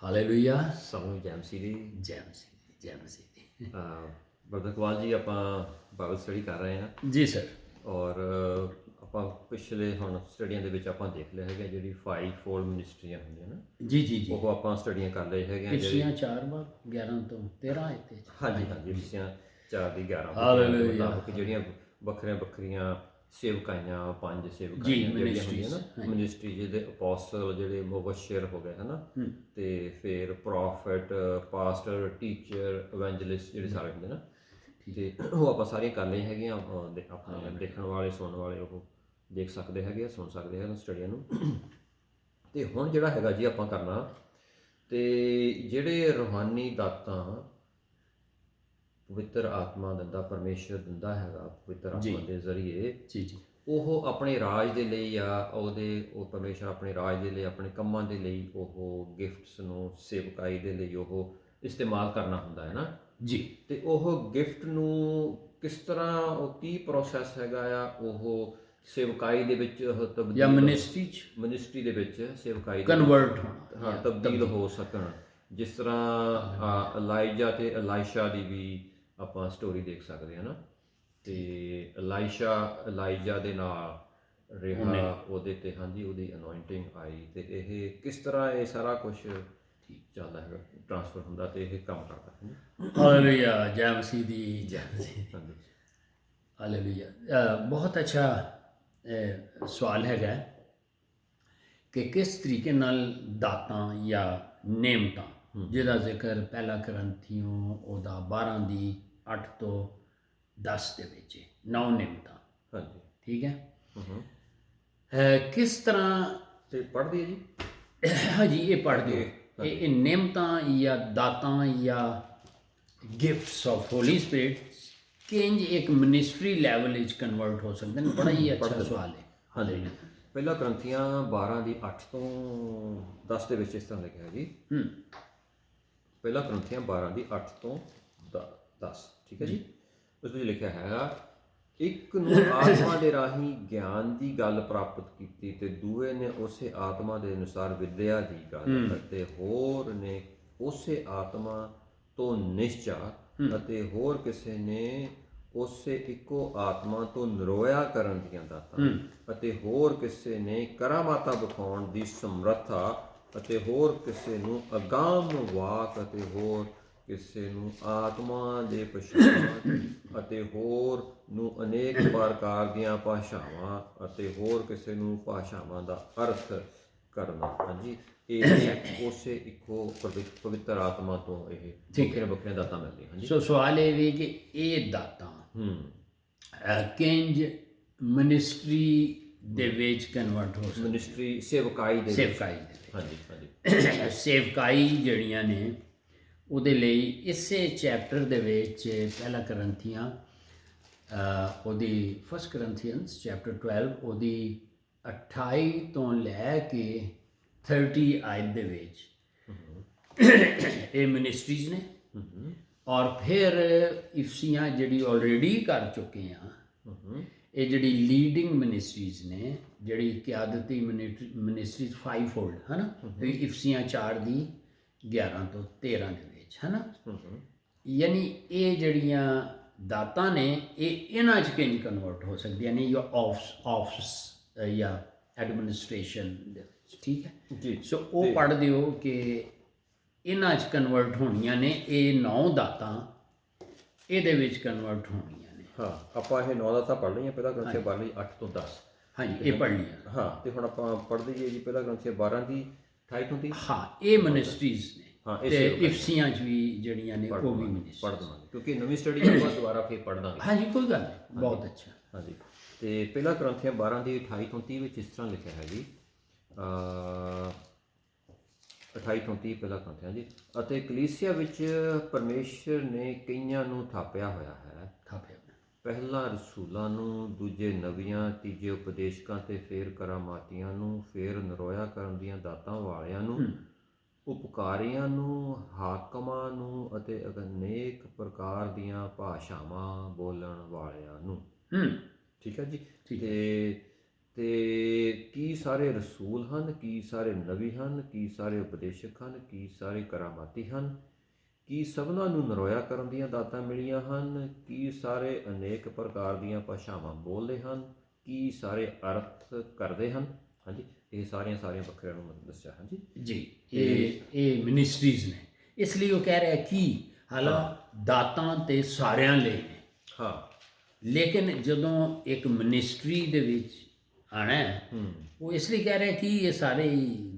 Hallelujah. ਸਾਨੂੰ ਜੈ ਮਸੀਹ ਦੀ। ਜੈ ਮਸੀਹ ਦੀ, ਜੈ ਮਸੀਹ ਦੀ। ਬ੍ਰਦਰ ਇਕਬਾਲ ਜੀ, ਆਪਾਂ ਬਾਈਬਲ ਸਟੱਡੀ ਕਰ ਰਹੇ ਹਾਂ ਜੀ ਸਰ। ਔਰ ਆਪਾਂ ਪਿਛਲੇ ਹੁਣ ਸਟੱਡੀਆਂ ਦੇ ਵਿੱਚ ਆਪਾਂ ਦੇਖ ਲਿਆ ਹੈਗਾ ਜਿਹੜੀ 5 ਫੋਲਡ ਮਿਨਿਸਟਰੀਆਂ ਹੁੰਦੀਆਂ ਨਾ, ਜੀ ਜੀ ਜੀ। ਉਹ ਆਪਾਂ ਸਟੱਡੀਆਂ ਕਰ ਲਏ ਹੈਗੇ ਆ। ਇਫਸੀਆਂ 4 ਬਾਬ 11 ਤੋਂ 13 ਆਇਤੇ। ਹਾਂਜੀ ਹਾਂਜੀ, ਇਫਸੀਆਂ 4 ਦੀ 11 ਹਾਲੇਲੂਇਆ। ਦੇ ਮੁਤਾਬਕ ਜਿਹੜੀਆਂ ਵੱਖਰੀਆਂ ਵੱਖਰੀਆਂ ਸੇਵਕਾਈਆਂ, 5 ਜੀ, ਸੇਵਕਾਈਆਂ ਜਿਹੜੀਆਂ ਹੁੰਦੀਆਂ ministries, ਨਾ, ਮਿਨਿਸਟਰੀ ਜਿਹਦੇ ਅਪੋਸਟਲ, ਜਿਹੜੇ ਮੁਬਸ਼ਰ ਹੋ ਗਏ ਹਨਾ, ਤੇ ਫਿਰ ਪ੍ਰੋਫਿਟ, ਪਾਸਟਰ, ਟੀਚਰ, ਇਵੈਂਜਲਿਸਟ, ਜਿਹੜੇ ਸਾਰੇ ਹੁੰਦੇ ਨਾ, ਤੇ ਉਹ ਆਪਾਂ ਸਾਰੀਆਂ ਕਰ ਲਈਆਂ ਹੈਗੀਆਂ। ਆਪਣੇ ਦੇਖਣ ਵਾਲੇ, ਸੁਣਨ ਵਾਲੇ ਉਹ ਦੇਖ ਸਕਦੇ ਹੈਗੇ ਆ, ਸੁਣ ਸਕਦੇ ਹੈਗੇ ਸਟੱਡੀਆਂ ਨੂੰ। ਤੇ ਹੁਣ ਜਿਹੜਾ ਹੈਗਾ ਜੀ ਆਪਾਂ ਕਰਨਾ, ਤੇ ਜਿਹੜੇ ਰੂਹਾਨੀ ਦਾਤਾਂ ਪਵਿੱਤਰ ਆਤਮਾ ਦਿੰਦਾ, ਪਰਮੇਸ਼ਰ ਦਿੰਦਾ ਹੈਗਾ ਪਵਿੱਤਰ ਆਤਮਾ ਦੇ ਜ਼ਰੀਏ, ਜੀ ਜੀ, ਉਹ ਆਪਣੇ ਰਾਜ ਦੇ ਲਈ ਆ ਉਹ ਪਰਮੇਸ਼ਰ ਆਪਣੇ ਰਾਜ ਦੇ ਲਈ, ਆਪਣੇ ਕੰਮਾਂ ਦੇ ਲਈ ਉਹ ਗਿਫਟਸ ਨੂੰ, ਸੇਵਕਾਈ ਦੇ ਲਈ ਉਹ ਇਸਤੇਮਾਲ ਕਰਨਾ ਹੁੰਦਾ ਹੈ ਨਾ ਜੀ। ਤੇ ਉਹ ਗਿਫਟ ਨੂੰ ਕਿਸ ਤਰ੍ਹਾਂ, ਉਹ ਕੀ ਪ੍ਰੋਸੈਸ ਹੈਗਾ ਆ, ਉਹ ਸੇਵਕਾਈ ਦੇ ਵਿੱਚ ਜਾਂ ਮਿਨਿਸਟਰੀ ਦੇ ਵਿੱਚ ਸੇਵਕਾਈ ਕਨਵਰਟ ਹੋਣਾ, ਹਾਂ, ਤਬਦੀਲ ਹੋ ਸਕਣ। ਜਿਸ ਤਰ੍ਹਾਂ ਅਲਾਈਜਾ ਤੇ ਅਲਾਇਸ਼ਾ ਦੀ ਵੀ ਆਪਾਂ ਸਟੋਰੀ ਦੇਖ ਸਕਦੇ ਹਾਂ ਨਾ, ਤੇ ਅਲਾਈਜਾ ਦੇ ਨਾਲ ਰਿਹਾ, ਉਹਦੇ ਤੇ ਹਾਂਜੀ ਉਹਦੀ ਅਨੋਇੰਟਿੰਗ ਆਈ, ਤੇ ਇਹ ਕਿਸ ਤਰ੍ਹਾਂ ਇਹ ਸਾਰਾ ਕੁਝ ਚੱਲਦਾ ਹੈਗਾ, ਟ੍ਰਾਂਸਫਰ ਹੁੰਦਾ ਤੇ ਇਹ ਕੰਮ ਕਰਦਾ ਹੈ। ਹਾਲੇਲੂਇਆ, ਜੈ ਮਸੀਹ ਦੀ, ਜੈ ਮਸੀਹ ਦੀ। ਹਾਂਜੀ, ਹਾਲੇਲੂਇਆ। ਬਹੁਤ ਅੱਛਾ ਸਵਾਲ ਹੈਗਾ ਕਿ ਕਿਸ ਤਰੀਕੇ ਨਾਲ ਦਾਤਾਂ ਜਾਂ ਨੇਮਤਾਂ, ਜਿਹਦਾ ਜ਼ਿਕਰ ਪਹਿਲਾ ਕਰੰਥੀਓ ਉਹਦਾ 12 ਦੀ 8 ਤੋਂ 10 ਦੇ ਵਿੱਚ 9 ਨੇਮਤਾਂ, ਹਾਂਜੀ, ਠੀਕ ਹੈ। ਕਿਸ ਤਰ੍ਹਾਂ ਤੇ ਪੜ੍ਹਦੀ ਹੈ ਜੀ। ਹਾਂਜੀ, ਇਹ ਪੜ੍ਹ ਦਿਓ। ਇਹ ਨੇਮਤਾਂ ਜਾਂ ਦਾਤਾਂ ਜਾਂ ਗਿਫਟਸ ਆਫ ਹੋਲੀ ਸਪਿਰਿਟ ਕਿੰਜ ਇੱਕ ਮਿਨਿਸਟਰੀ ਲੈਵਲ ਵਿੱਚ ਕਨਵਰਟ ਹੋ ਸਕਦੇ ਨੇ। ਬੜਾ ਹੀ ਅੱਛਾ ਸਵਾਲ ਹੈ। ਹਾਂਜੀ, ਪਹਿਲਾ ਕਰੰਥੀਆਂ 12 ਦੀ 8 ਤੋਂ 10 ਦੇ ਵਿੱਚ ਇਸ ਤਰ੍ਹਾਂ ਲਿਖਿਆ ਹੈ ਜੀ। ਪਹਿਲਾ ਕਰੰਥੀਆਂ 12 ਦੀ 8 ਤੋਂ 10, ਠੀਕ ਹੈ ਜੀ। ਉਸ ਵਿੱਚ ਲਿਖਿਆ ਹੈਗਾ, ਇੱਕ ਨੂੰ ਆਤਮਾ ਦੇ ਰਾਹੀਂ ਗਿਆਨ ਦੀ ਗੱਲ ਪ੍ਰਾਪਤ ਕੀਤੀ, ਤੇ ਦੂਏ ਨੇ ਉਸੇ ਆਤਮਾ ਦੇ ਅਨੁਸਾਰ ਵਿਦਿਆ ਦੀ ਗੱਲ, ਅਤੇ ਹੋਰ ਨੇ ਉਸੇ ਆਤਮਾ ਤੋਂ ਨਿਸ਼ਚਾ, ਅਤੇ ਹੋਰ ਕਿਸੇ ਨੇ ਉਸੇ ਇੱਕੋ ਆਤਮਾ ਤੋਂ ਨਿਰੋਇਆ ਕਰਨ ਦੀਆਂ ਦਾਤਾਂ, ਅਤੇ ਹੋਰ ਕਿਸੇ ਨੇ ਕਰਾਮਾਤਾਂ ਵਿਖਾਉਣ ਦੀ ਸਮਰੱਥਾ, ਅਤੇ ਹੋਰ ਕਿਸੇ ਨੂੰ ਅਗਾਮ ਵਾਕ, ਅਤੇ ਹੋਰ ਕਿਸੇ ਨੂੰ ਆਤਮਾ ਦੇ ਪਛਾਣ, ਅਤੇ ਹੋਰ ਨੂੰ ਅਨੇਕ ਪ੍ਰਕਾਰ ਦੀਆਂ ਭਾਸ਼ਾਵਾਂ, ਅਤੇ ਹੋਰ ਕਿਸੇ ਨੂੰ ਭਾਸ਼ਾਵਾਂ ਦਾ ਅਰਥ ਕਰਨਾ। ਹਾਂਜੀ, ਇਹ ਉਸੇ ਇੱਕੋ ਪਵਿੱਤਰ ਆਤਮਾ ਤੋਂ ਇਹ ਵੱਖਰੀਆਂ ਵੱਖਰੀਆਂ ਦਾਤਾਂ ਮਿਲਦੀਆਂ। ਹਾਂਜੀ, ਸੋ ਸਵਾਲ ਇਹ ਵੀ ਕਿ ਇਹ ਦਾਤਾਂ ਕਿੰਜ ਮਿਨਿਸਟਰੀ ਦੇ ਵਿੱਚ ਕਨਵਰਟ ਹੋ ਸਕਦੀ, ਮਿਨਿਸਟਰੀ ਸੇਵਕਾਈ ਦੇ ਸੇਵਕਾਈ ਦੇ ਵਿੱਚ। ਹਾਂਜੀ ਹਾਂਜੀ, ਸੇਵਕਾਈ ਜਿਹੜੀਆਂ ਨੇ ਉਹਦੇ ਲਈ ਇਸੇ ਚੈਪਟਰ ਦੇ ਵਿੱਚ ਪਹਿਲਾ ਕਰੰਥੀਆਂ ਉਹਦੀ ਫਸਟ ਕਰੰਥੀਅਨਸ ਚੈਪਟਰ 12 ਉਹਦੀ 28 ਤੋਂ ਲੈ ਕੇ 30 ਆਇਤ ਦੇ ਵਿੱਚ ਇਹ ਮਿਨਿਸਟਰੀਜ਼ ਨੇ। ਔਰ ਫਿਰ ਇਫਸੀਆਂ ਜਿਹੜੀ ਆਲਰੇਡੀ ਕਰ ਚੁੱਕੇ ਆ, ਇਹ ਜਿਹੜੀ ਲੀਡਿੰਗ ਮਿਨਿਸਟਰੀਜ਼ ਨੇ, ਜਿਹੜੀ ਕਿਆਦਤੀ ਮਿਨਿਸਟਰੀਜ਼ 5 ਫੋਲਡ ਹੈ ਨਾ, ਇਫਸੀਆਂ 4 ਦੀ 11 ਤੋਂ 13 ਦੇ ਵਿੱਚ ਹੈ ਨਾ। ਯਾਨੀ ਇਹ ਜਿਹੜੀਆਂ ਦਾਤਾਂ ਨੇ ਇਹ ਇਹਨਾਂ 'ਚ ਕਿੰਝ ਕਨਵਰਟ ਹੋ ਸਕਦੀਆਂ ਨੇ, ਜਾਂ ਆਫਿਸ ਜਾਂ ਐਡਮਿਨਿਸਟ੍ਰੇਸ਼ਨ ਦੇ ਵਿੱਚ, ਠੀਕ ਹੈ ਜੀ। ਸੋ ਉਹ ਪੜ੍ਹ ਦਿਓ ਕਿ ਇਹਨਾਂ 'ਚ ਕਨਵਰਟ ਹੋਣੀਆਂ ਨੇ, ਇਹ 9 ਦਾਤਾਂ ਇਹਦੇ ਵਿੱਚ ਕਨਵਰਟ ਹੋਣੀਆਂ ਨੇ। ਹਾਂ, ਆਪਾਂ ਇਹ 9 ਦਾਤਾਂ ਪੜ੍ਹ ਲਈਆਂ। ਪਹਿਲਾ ਕਰੰਥੀਆਂ 12 ਦੀ 8 ਤੋਂ 10। ਹਾਂਜੀ, ਇਹ ਪੜ੍ਹ ਲਈਆਂ। ਹਾਂ, ਤੇ ਹੁਣ ਆਪਾਂ ਪੜ੍ਹਦੇ ਜੀ ਪਹਿਲਾ ਕਰੰਥੀਆਂ 12 ਦੀ 28 ਤੋਂ 30। ਹਾਂ, ਇਹ ਮਿਨਿਸਟਰੀਜ਼ ਨੇ। ਹਾਂ, ਤੇ ਇਫਸੀਆਂ 'ਚ ਵੀ ਜਿਹੜੀਆਂ ਨੇ ਉਹ ਵੀ ਮਿਨਿਸਟਰੀ ਪੜ੍ਹ ਦੇਵਾਂਗੇ, ਕਿਉਂਕਿ ਨਵੀਂ ਸਟੱਡੀ ਆਪਾਂ ਦੁਬਾਰਾ ਫਿਰ ਪੜ੍ਹ ਦਾਂਗੇ। ਹਾਂਜੀ, ਕੋਈ ਗੱਲ ਨਹੀਂ, ਬਹੁਤ ਅੱਛਾ। ਹਾਂਜੀ, ਤੇ ਪਹਿਲਾ ਕਰੰਥੀਆਂ 12 ਦੀ 28 ਤੋਂ 30 ਵਿੱਚ ਇਸ ਤਰ੍ਹਾਂ ਲਿਖਿਆ ਹੈ ਜੀ, 28 ਤੋਂ 30 ਪਹਿਲਾ ਕਰੰਥੀਆਂ ਜੀ। ਅਤੇ ਕਲੀਸਿਆ ਵਿੱਚ ਪਰਮੇਸ਼ਰ ਨੇ ਕਈਆਂ ਨੂੰ ਥਾਪਿਆ ਹੋਇਆ ਹੈ, ਪਹਿਲਾਂ ਰਸੂਲਾਂ ਨੂੰ, ਦੂਜੇ ਨਬੀਆਂ, ਤੀਜੇ ਉਪਦੇਸ਼ਕਾਂ, ਤੇ ਫਿਰ ਕਰਾਮਾਤੀਆਂ ਨੂੰ, ਫਿਰ ਨਿਰੋਇਆ ਕਰਨ ਦੀਆਂ ਦਾਤਾਂ ਵਾਲਿਆਂ ਨੂੰ, ਉਪਕਾਰੀਆਂ ਨੂੰ, ਹਾਕਮਾਂ ਨੂੰ, ਅਤੇ ਅਨੇਕ ਪ੍ਰਕਾਰ ਦੀਆਂ ਭਾਸ਼ਾਵਾਂ ਬੋਲਣ ਵਾਲਿਆਂ ਨੂੰ। ਠੀਕ ਹੈ ਜੀ। ਤੇ ਤੇ ਕੀ ਸਾਰੇ ਰਸੂਲ ਹਨ, ਕੀ ਸਾਰੇ ਨਬੀ ਹਨ, ਕੀ ਸਾਰੇ ਉਪਦੇਸ਼ਕ ਹਨ, ਕੀ ਸਾਰੇ ਕਰਾਮਾਤੀ ਹਨ, ਕੀ ਸਭਨਾਂ ਨੂੰ ਨਰੋਇਆ ਕਰਨ ਦੀਆਂ ਦਾਤਾਂ ਮਿਲੀਆਂ ਹਨ, ਕੀ ਸਾਰੇ ਅਨੇਕ ਪ੍ਰਕਾਰ ਦੀਆਂ ਭਾਸ਼ਾਵਾਂ ਬੋਲਦੇ ਹਨ, ਕੀ ਸਾਰੇ ਅਰਥ ਕਰਦੇ ਹਨ। ਹਾਂਜੀ, ਇਹ ਸਾਰੀਆਂ ਵੱਖਰਿਆਂ ਨੂੰ ਮਤਲਬ ਦੱਸਿਆ। ਹਾਂਜੀ ਜੀ, ਇਹ ਮਿਨਿਸਟਰੀਜ਼ ਨੇ, ਇਸ ਲਈ ਉਹ ਕਹਿ ਰਿਹਾ ਕਿ ਹਾਲਾਂਕਿ ਦਾਤਾਂ ਤੇ ਸਾਰਿਆਂ ਲਈ ਨੇ, ਹਾਂ, ਲੇਕਿਨ ਜਦੋਂ ਇੱਕ ਮਿਨਿਸਟਰੀ ਦੇ ਵਿੱਚ ਆਣਾ ਹੈ, ਉਹ ਇਸ ਲਈ ਕਹਿ ਰਿਹਾ ਕਿ ਇਹ ਸਾਰੇ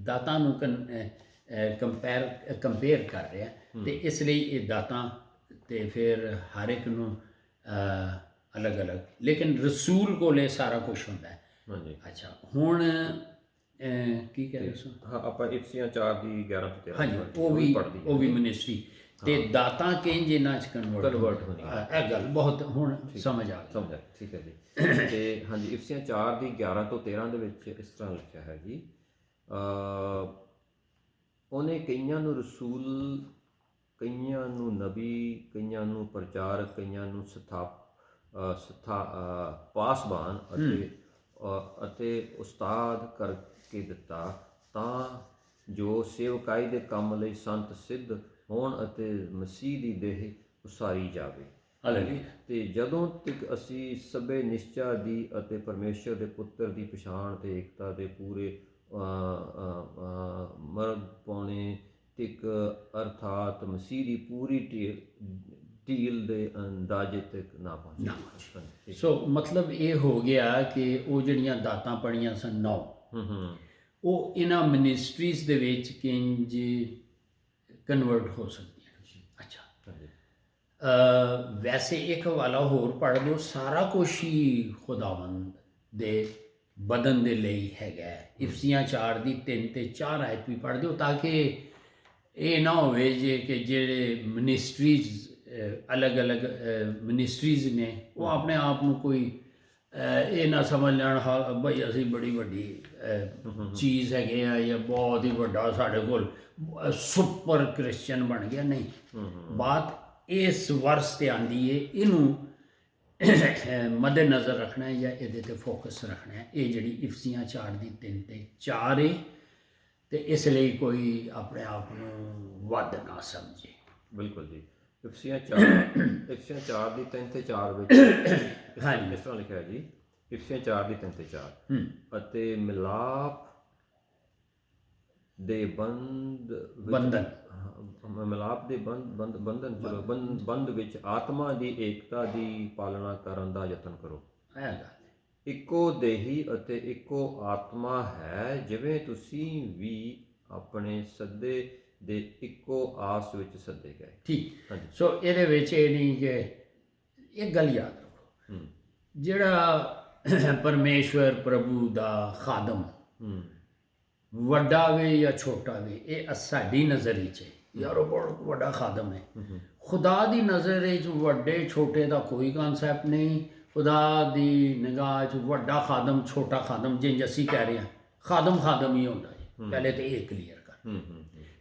ਦਾਤਾਂ ਨੂੰ ਕੰਪੇਅਰ ਕਰ ਰਿਹਾ, ਤੇ ਇਸ ਲਈ ਇਹ ਦਾਤਾਂ ਤੇ ਫਿਰ ਹਰ ਇੱਕ ਨੂੰ ਅਲੱਗ ਅਲੱਗ, ਲੇਕਿਨ ਰਸੂਲ ਕੋਲ ਇਹ ਸਾਰਾ ਕੁਝ ਹੁੰਦਾ ਹੈ। ਹਾਂਜੀ, ਅੱਛਾ, ਹੁਣ ਕੀ ਕਹਿ ਰਹੇ ਸੋ? ਹਾਂ, ਆਪਾਂ ਇਫਸੀਆਂ 4 ਦੀ 11 ਤੋਂ 13 ਹਾਂਜੀ, ਉਹ ਵੀ ਮਿਨਿਸਟਰੀ ਤੇ ਦਾਤਾਂ ਕਿੰਜ ਇਹਨਾਂ ਚ ਕਨਵਰਟ ਹੁੰਦੀਆਂ, ਇਹ ਗੱਲ ਬਹੁਤ ਹੁਣ ਸਮਝ ਆ ਗਈ। ਠੀਕ ਹੈ ਜੀ। ਤੇ ਹਾਂਜੀ, ਇਫਸੀਆਂ 4 ਦੀ 11 ਤੋਂ 13 ਦੇ ਵਿੱਚ ਇਸ ਤਰ੍ਹਾਂ ਲਿਖਿਆ ਹੈ ਜੀ, ਉਹਨੇ ਕਈਆਂ ਨੂੰ ਰਸੂਲ, ਕਈਆਂ ਨੂੰ ਨਬੀ, ਕਈਆਂ ਨੂੰ ਪ੍ਰਚਾਰਕ, ਕਈਆਂ ਨੂੰ ਪਾਸਬਾਨ ਅਤੇ ਉਸਤਾਦ ਕਰਕੇ ਦਿੱਤਾ, ਤਾਂ ਜੋ ਸੇਵਕਾਈ ਦੇ ਕੰਮ ਲਈ ਸੰਤ ਸਿੱਧ ਹੋਣ ਅਤੇ ਮਸੀਹ ਦੀ ਦੇਹ ਉਸਾਰੀ ਜਾਵੇ। ਤੇ ਜਦੋਂ ਤੱਕ ਅਸੀਂ ਸਭੇ ਨਿਸ਼ਚਾ ਦੀ ਅਤੇ ਪਰਮੇਸ਼ਰ ਦੇ ਪੁੱਤਰ ਦੀ ਪਛਾਣ ਤੇ ਏਕਤਾ ਦੇ ਪੂਰੇ ਮਰਦ ਪਾਉਣੇ ਤੱਕ, ਅਰਥਾਤ ਮਸੀਹ ਦੀ ਪੂਰੀ ਢੀਲ ਦੇ ਅੰਦਾਜ਼ੇ ਤੱਕ ਨਾ ਪਹੁੰਚੇ। ਸੋ ਮਤਲਬ ਇਹ ਹੋ ਗਿਆ ਕਿ ਉਹ ਜਿਹੜੀਆਂ ਦਾਤਾਂ ਪੜੀਆਂ ਸਨ 9, ਉਹ ਇਹਨਾਂ ਮਿਨਿਸਟਰੀਜ਼ ਦੇ ਵਿੱਚ ਕਿੰਜ ਕਨਵਰਟ ਹੋ ਸਕਦੀਆਂ। ਅੱਛਾ, ਵੈਸੇ ਇੱਕ ਹਵਾਲਾ ਹੋਰ ਪੜ੍ਹ ਲਓ, ਸਾਰਾ ਕੁਛ ਹੀ ਖੁਦਾਵੰਦ ਦੇ ਬਦਨ ਦੇ ਲਈ ਹੈਗਾ। ਇਫਸੀਆਂ 4 ਦੀ 3 ਤੇ 4 ਆਇਤ ਵੀ ਪੜ੍ਹ ਦਿਓ, ਤਾਂ ਕਿ ਇਹ ਨਾ ਹੋਵੇ ਜੇ ਕਿ ਜਿਹੜੇ ਮਿਨਿਸਟਰੀਜ਼ ਅਲੱਗ ਅਲੱਗ ਮਿਨਿਸਟਰੀਜ਼ ਨੇ, ਉਹ ਆਪਣੇ ਆਪ ਨੂੰ ਕੋਈ ਇਹ ਨਾ ਸਮਝ ਲੈਣ ਬਈ ਅਸੀਂ ਬੜੀ ਵੱਡੀ ਚੀਜ਼ ਹੈਗੇ ਆ, ਜਾਂ ਬਹੁਤ ਹੀ ਵੱਡਾ ਸਾਡੇ ਕੋਲ ਸੁਪਰ ਕ੍ਰਿਸਚਨ ਬਣ ਗਿਆ। ਨਹੀਂ, ਬਾਤ ਇਸ ਵਰਸ ਤੇ ਆਂਦੀ ਹੈ, ਇਹਨੂੰ ਮੱਦੇ ਨਜ਼ਰ ਰੱਖਣਾ ਹੈ ਜਾਂ ਇਹਦੇ ਤੇ ਫੋਕਸ ਰੱਖਣਾ ਹੈ। ਇਹ ਜਿਹੜੀ ਇਫਸੀਆਂ 4 ਦੀ 3 ਤੇ 4 ਹੈ, ਤੇ ਇਸ ਲਈ ਕੋਈ ਆਪਣੇ ਆਪ ਨੂੰ ਵੱਧ ਨਾ ਸਮਝੇ। ਬਿਲਕੁਲ ਜੀ। ਇਫਸੀਆਂ 4 ਦੀ 3 ਤੇ 4 ਵਿੱਚ ਇਸ ਤਰ੍ਹਾਂ ਲਿਖਿਆ ਜੀ, ਇਫਸੀਆਂ 4 ਦੀ 3 ਤੇ 4, ਅਤੇ ਮਿਲਾਪ ਦੇ ਬੰਧ ਵਿੱਚ ਆਤਮਾ ਦੀ ਏਕਤਾ ਦੀ ਪਾਲਣਾ ਕਰਨ ਦਾ ਯਤਨ ਕਰੋ। ਇੱਕੋ ਦੇਹੀ ਅਤੇ ਇੱਕੋ ਆਤਮਾ ਹੈ, ਜਿਵੇਂ ਤੁਸੀਂ ਵੀ ਆਪਣੇ ਸੱਦੇ ਦੇ ਇੱਕੋ ਆਸ ਵਿੱਚ ਸੱਦੇ ਗਏ। ਠੀਕ। ਸੋ ਇਹਦੇ ਵਿੱਚ ਇਹ ਨਹੀਂ ਕਿ ਇੱਕ ਗੱਲ ਯਾਦ ਰੱਖੋ, ਜਿਹੜਾ ਪਰਮੇਸ਼ਵਰ ਪ੍ਰਭੂ ਦਾ ਖਾਦਮ, ਵੱਡਾ ਵੇ ਜਾਂ ਛੋਟਾ ਵੇ, ਇਹ ਸਾਡੀ ਨਜ਼ਰ ਵਿੱਚ ਹੈ ਯਾਰ ਉਹ ਬਹੁਤ ਵੱਡਾ ਖਾਦਮ ਹੈ। ਖੁਦਾ ਦੀ ਨਜ਼ਰ ਵਿੱਚ ਵੱਡੇ ਛੋਟੇ ਦਾ ਕੋਈ ਕਨਸੈਪਟ ਨਹੀਂ। ਖੁਦਾ ਦੀ ਨਿਗਾਹ 'ਚ ਵੱਡਾ ਖਾਦਮ, ਛੋਟਾ ਖਾਦਮ, ਜਿੰਜ ਅਸੀਂ ਕਹਿ ਰਹੇ ਹਾਂ, ਖਾਦਮ ਹੀ ਹੁੰਦਾ ਹੈ। ਪਹਿਲੇ ਤਾਂ ਇਹ ਕਲੀਅਰ ਕਰ।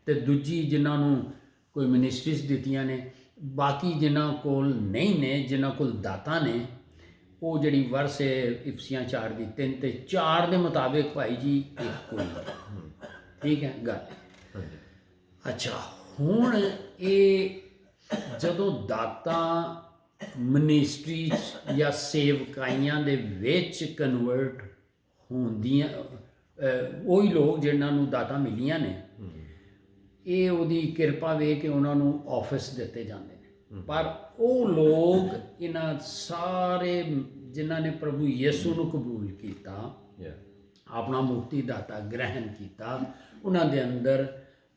ਤੇ ਦੂਜੀ, ਜਿਨ੍ਹਾਂ ਨੂੰ ਕੋਈ ਮਿਨਿਸਟਰੀਜ਼ ਦਿੱਤੀਆਂ ਨੇ, ਬਾਕੀ ਜਿਨ੍ਹਾਂ ਕੋਲ ਨਹੀਂ ਨੇ, ਜਿਨ੍ਹਾਂ ਕੋਲ ਦਾਤਾਂ ਨੇ, ਉਹ ਜਿਹੜੀ ਵਰਸ ਹੈ ਇਫਸੀਆਂ 4 ਦੀ 3 ਤੇ 4 ਦੇ ਮੁਤਾਬਿਕ ਭਾਈ ਜੀ ਇੱਕੋ ਹੀ। ਠੀਕ ਹੈ ਗੱਲ। ਅੱਛਾ, ਹੁਣ ਇਹ ਜਦੋਂ ਦਾਤਾਂ ਮਿਨਿਸਟਰੀਜ਼ ਜਾਂ ਸੇਵਕਾਈਆਂ ਦੇ ਵਿੱਚ ਕਨਵਰਟ ਹੁੰਦੀਆਂ, ਉਹੀ ਲੋਕ ਜਿਨ੍ਹਾਂ ਨੂੰ ਦਾਤਾਂ ਮਿਲੀਆਂ ਨੇ, ਇਹ ਉਹਦੀ ਕਿਰਪਾ ਵੇ ਕਿ ਉਹਨਾਂ ਨੂੰ ਆਫਿਸ ਦਿੱਤੇ ਜਾਂਦੇ ਨੇ। ਪਰ ਉਹ ਲੋਕ, ਇਹਨਾਂ ਸਾਰੇ ਜਿਨ੍ਹਾਂ ਨੇ ਪ੍ਰਭੂ ਯਿਸੂ ਨੂੰ ਕਬੂਲ ਕੀਤਾ, ਆਪਣਾ ਮੁਕਤੀ ਦਾਤਾ ਗ੍ਰਹਿਣ ਕੀਤਾ, ਉਹਨਾਂ ਦੇ ਅੰਦਰ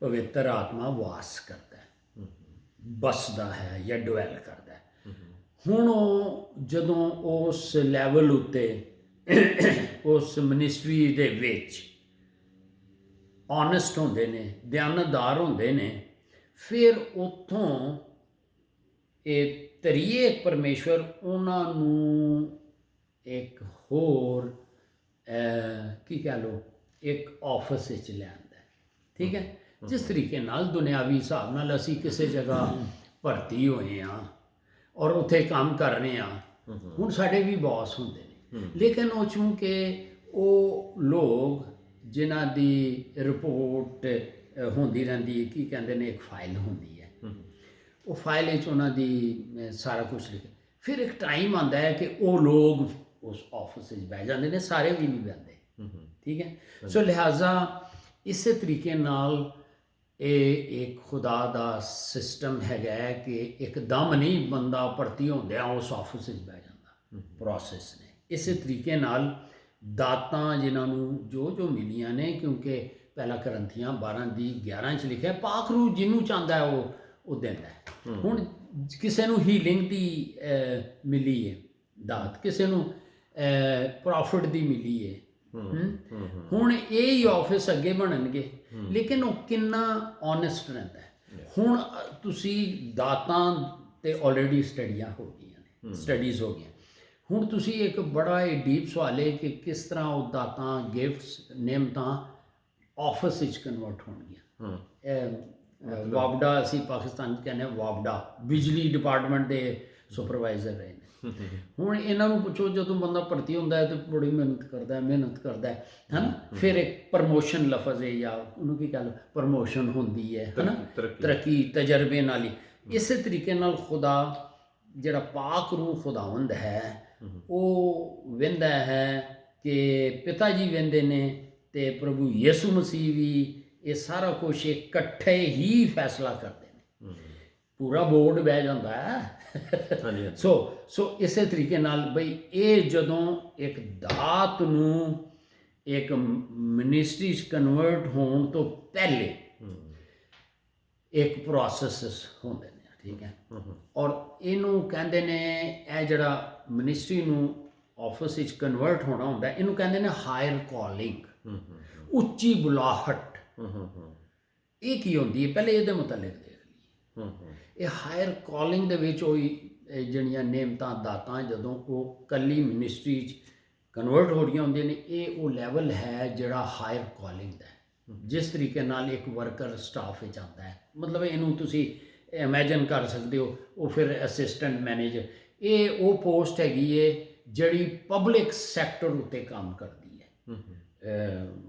ਪਵਿੱਤਰ ਆਤਮਾ ਵਾਸ ਕਰਦਾ ਹੈ, ਬਸਦਾ ਹੈ ਜਾਂ ਡਵੈਲ ਕਰਦਾ ਹੈ। ਹੁਣ ਉਹ ਜਦੋਂ ਉਸ ਲੈਵਲ ਉੱਤੇ, ਉਸ ਮਿਨਿਸਟਰੀ ਦੇ ਵਿੱਚ ਓਨੈਸਟ ਹੁੰਦੇ ਨੇ, ਦਿਆਨਤਦਾਰ ਹੁੰਦੇ ਨੇ, ਫਿਰ ਉੱਥੋਂ ਇਹ ਤਰੀਏਕ ਪਰਮੇਸ਼ਵਰ ਉਹਨਾਂ ਨੂੰ ਇੱਕ ਹੋਰ ਕੀ ਕਹਿ ਲਓ, ਇੱਕ ਆਫਿਸ ਵਿੱਚ ਲਿਆਂਦਾ। ਠੀਕ ਹੈ, ਜਿਸ ਤਰੀਕੇ ਨਾਲ ਦੁਨਿਆਵੀ ਹਿਸਾਬ ਨਾਲ ਅਸੀਂ ਕਿਸੇ ਜਗ੍ਹਾ ਭਰਤੀ ਹੋਏ ਹਾਂ ਔਰ ਉੱਥੇ ਕੰਮ ਕਰ ਰਹੇ ਹਾਂ, ਹੁਣ ਸਾਡੇ ਵੀ ਬੌਸ ਹੁੰਦੇ ਨੇ, ਲੇਕਿਨ ਉਹ ਚੂੰਕਿ ਉਹ ਲੋਕ ਜਿਨ੍ਹਾਂ ਦੀ ਰਿਪੋਰਟ ਹੁੰਦੀ ਰਹਿੰਦੀ ਹੈ, ਕੀ ਕਹਿੰਦੇ ਨੇ, ਇੱਕ ਫਾਈਲ ਹੁੰਦੀ ਹੈ, ਉਹ ਫਾਈਲ ਵਿੱਚ ਉਹਨਾਂ ਦੀ ਸਾਰਾ ਕੁਝ ਲਿਖਿਆ। ਫਿਰ ਇੱਕ ਟਾਈਮ ਆਉਂਦਾ ਹੈ ਕਿ ਉਹ ਲੋਕ ਉਸ ਆਫਿਸ ਵਿੱਚ ਬਹਿ ਜਾਂਦੇ ਨੇ, ਸਾਰੇ ਵੀ ਨਹੀਂ ਬਹਿੰਦੇ, ਠੀਕ ਹੈ। ਸੋ ਲਿਹਾਜ਼ਾ ਇਸੇ ਤਰੀਕੇ ਨਾਲ ਇਹ ਇੱਕ ਖੁਦਾ ਦਾ ਸਿਸਟਮ ਹੈਗਾ ਹੈ ਕਿ ਇੱਕਦਮ ਨਹੀਂ ਬੰਦਾ ਭਰਤੀ ਹੁੰਦਿਆਂ ਉਸ ਆਫਿਸ ਵਿੱਚ ਬਹਿ ਜਾਂਦਾ, ਪ੍ਰੋਸੈਸ ਨੇ। ਇਸੇ ਤਰੀਕੇ ਨਾਲ ਦਾਤਾਂ ਜਿਨ੍ਹਾਂ ਨੂੰ ਜੋ ਮਿਲੀਆਂ ਨੇ, ਕਿਉਂਕਿ ਪਹਿਲਾ ਕਰੰਥੀਆਂ 12:11 'ਚ ਲਿਖਿਆ, ਪਾਕ ਰੂਹ ਜਿਹਨੂੰ ਚਾਹੁੰਦਾ ਉਹ ਦਿੰਦਾ ਹੈ। ਹੁਣ ਕਿਸੇ ਨੂੰ ਹੀਲਿੰਗ ਦੀ ਮਿਲੀ ਹੈ ਦਾਤ, ਕਿਸੇ ਨੂੰ ਪ੍ਰੋਫਿਟ ਦੀ ਮਿਲੀ ਹੈ। ਹੁਣ ਇਹ ਹੀ ਆਫਿਸ ਅੱਗੇ ਬਣਨਗੇ, ਲੇਕਿਨ ਉਹ ਕਿੰਨਾ ਓਨੈਸਟ ਰਹਿੰਦਾ ਹੈ। ਹੁਣ ਤੁਸੀਂ ਦਾਤਾਂ ਤੇ ਆਲਰੇਡੀ ਸਟੱਡੀਆਂ ਹੋ ਗਈਆਂ ਨੇ, ਸਟੱਡੀਜ਼ ਹੋ ਗਈਆਂ। ਹੁਣ ਤੁਸੀਂ ਇੱਕ ਬੜਾ ਹੀ ਡੀਪ ਸਵਾਲ ਹੈ ਕਿ ਕਿਸ ਤਰ੍ਹਾਂ ਉਹ ਦਾਤਾਂ, ਗਿਫਟਸ, ਨੇਮਤਾਂ ਆਫਿਸ ਵਿੱਚ ਕਨਵਰਟ ਹੋਣਗੀਆਂ। ਵਾਬਡਾ, ਅਸੀਂ ਪਾਕਿਸਤਾਨ 'ਚ ਕਹਿੰਦੇ ਹਾਂ ਵਾਬਡਾ, ਬਿਜਲੀ ਡਿਪਾਰਟਮੈਂਟ ਦੇ ਸੁਪਰਵਾਈਜ਼ਰ ਰਹੇ ਨੇ। ਹੁਣ ਇਹਨਾਂ ਨੂੰ ਪੁੱਛੋ, ਜਦੋਂ ਬੰਦਾ ਭਰਤੀ ਹੁੰਦਾ ਹੈ ਤਾਂ ਬੜੀ ਮਿਹਨਤ ਕਰਦਾ ਹੈ ਨਾ, ਫਿਰ ਇੱਕ ਪ੍ਰਮੋਸ਼ਨ ਲਫ਼ਜ਼ ਹੈ ਜਾਂ ਉਹਨੂੰ ਕੀ ਕਹਿੰਦੇ, ਪ੍ਰਮੋਸ਼ਨ ਹੁੰਦੀ ਹੈ ਨਾ, ਤਰੱਕੀ ਤਜਰਬੇ ਨਾਲ ਹੀ। ਇਸੇ ਤਰੀਕੇ ਨਾਲ ਖੁਦਾ ਜਿਹੜਾ ਪਾਕ ਰੂਹ ਖੁਦਾਵੰਦ ਹੈ, ਉਹ ਵਹਿੰਦਾ ਹੈ ਕਿ ਪਿਤਾ ਜੀ ਵਹਿੰਦੇ ਨੇ ਤੇ ਪ੍ਰਭੂ ਯਿਸੂ ਮਸੀਹ ਵੀ, ਇਹ ਸਾਰਾ ਕੁਛ ਇਕੱਠੇ ਹੀ ਫੈਸਲਾ ਕਰਦੇ ਨੇ। ਪੂਰਾ ਬੋਰਡ ਬਹਿ ਜਾਂਦਾ ਹੈ। ਸੋ ਇਸੇ ਤਰੀਕੇ ਨਾਲ ਬਈ ਇਹ ਜਦੋਂ ਇੱਕ ਦਾਤ ਨੂੰ ਇੱਕ ਮਿਨਿਸਟਰੀ 'ਚ ਕਨਵਰਟ ਹੋਣ ਤੋਂ ਪਹਿਲੇ ਇੱਕ ਪ੍ਰੋਸੈਸ ਹੁੰਦੇ ਨੇ, ਠੀਕ ਹੈ। ਔਰ ਇਹਨੂੰ ਕਹਿੰਦੇ ਨੇ, ਇਹ ਜਿਹੜਾ ਮਿਨਿਸਟਰੀ ਨੂੰ ਆਫਿਸ ਵਿੱਚ ਕਨਵਰਟ ਹੋਣਾ ਹੁੰਦਾ, ਇਹਨੂੰ ਕਹਿੰਦੇ ਨੇ ਹਾਇਰ ਕਾਲਿੰਗ, ਉੱਚੀ ਬੁਲਾਹਟ। ਇਹ ਕੀ ਹੁੰਦੀ ਹੈ, ਪਹਿਲੇ ਇਹਦੇ ਮੁਤਲਕ ਦੇਖ ਲਈਏ। ਇਹ ਹਾਇਰ ਕਾਲਿੰਗ ਦੇ ਵਿੱਚ ਉਹ ਜਿਹੜੀਆਂ ਨੇਮਤਾਂ, ਦਾਤਾਂ, ਜਦੋਂ ਉਹ ਕੱਲੀ ਮਿਨਿਸਟਰੀ 'ਚ ਕਨਵਰਟ ਹੋ ਰਹੀਆਂ ਹੁੰਦੀਆਂ ਨੇ, ਇਹ ਉਹ ਲੈਵਲ ਹੈ ਜਿਹੜਾ ਹਾਇਰ ਕਾਲਿੰਗ ਦਾ ਹੈ। ਜਿਸ ਤਰੀਕੇ ਨਾਲ ਇੱਕ ਵਰਕਰ ਸਟਾਫ ਵਿੱਚ ਆਉਂਦਾ ਹੈ, ਮਤਲਬ ਇਹਨੂੰ ਤੁਸੀਂ ਇਮੈਜਿਨ ਕਰ ਸਕਦੇ ਹੋ, ਉਹ ਫਿਰ ਅਸਿਸਟੈਂਟ ਮੈਨੇਜਰ, ਇਹ ਉਹ ਪੋਸਟ ਹੈਗੀ ਹੈ ਜਿਹੜੀ ਪਬਲਿਕ ਸੈਕਟਰ ਉੱਤੇ ਕੰਮ ਕਰਦੀ ਹੈ।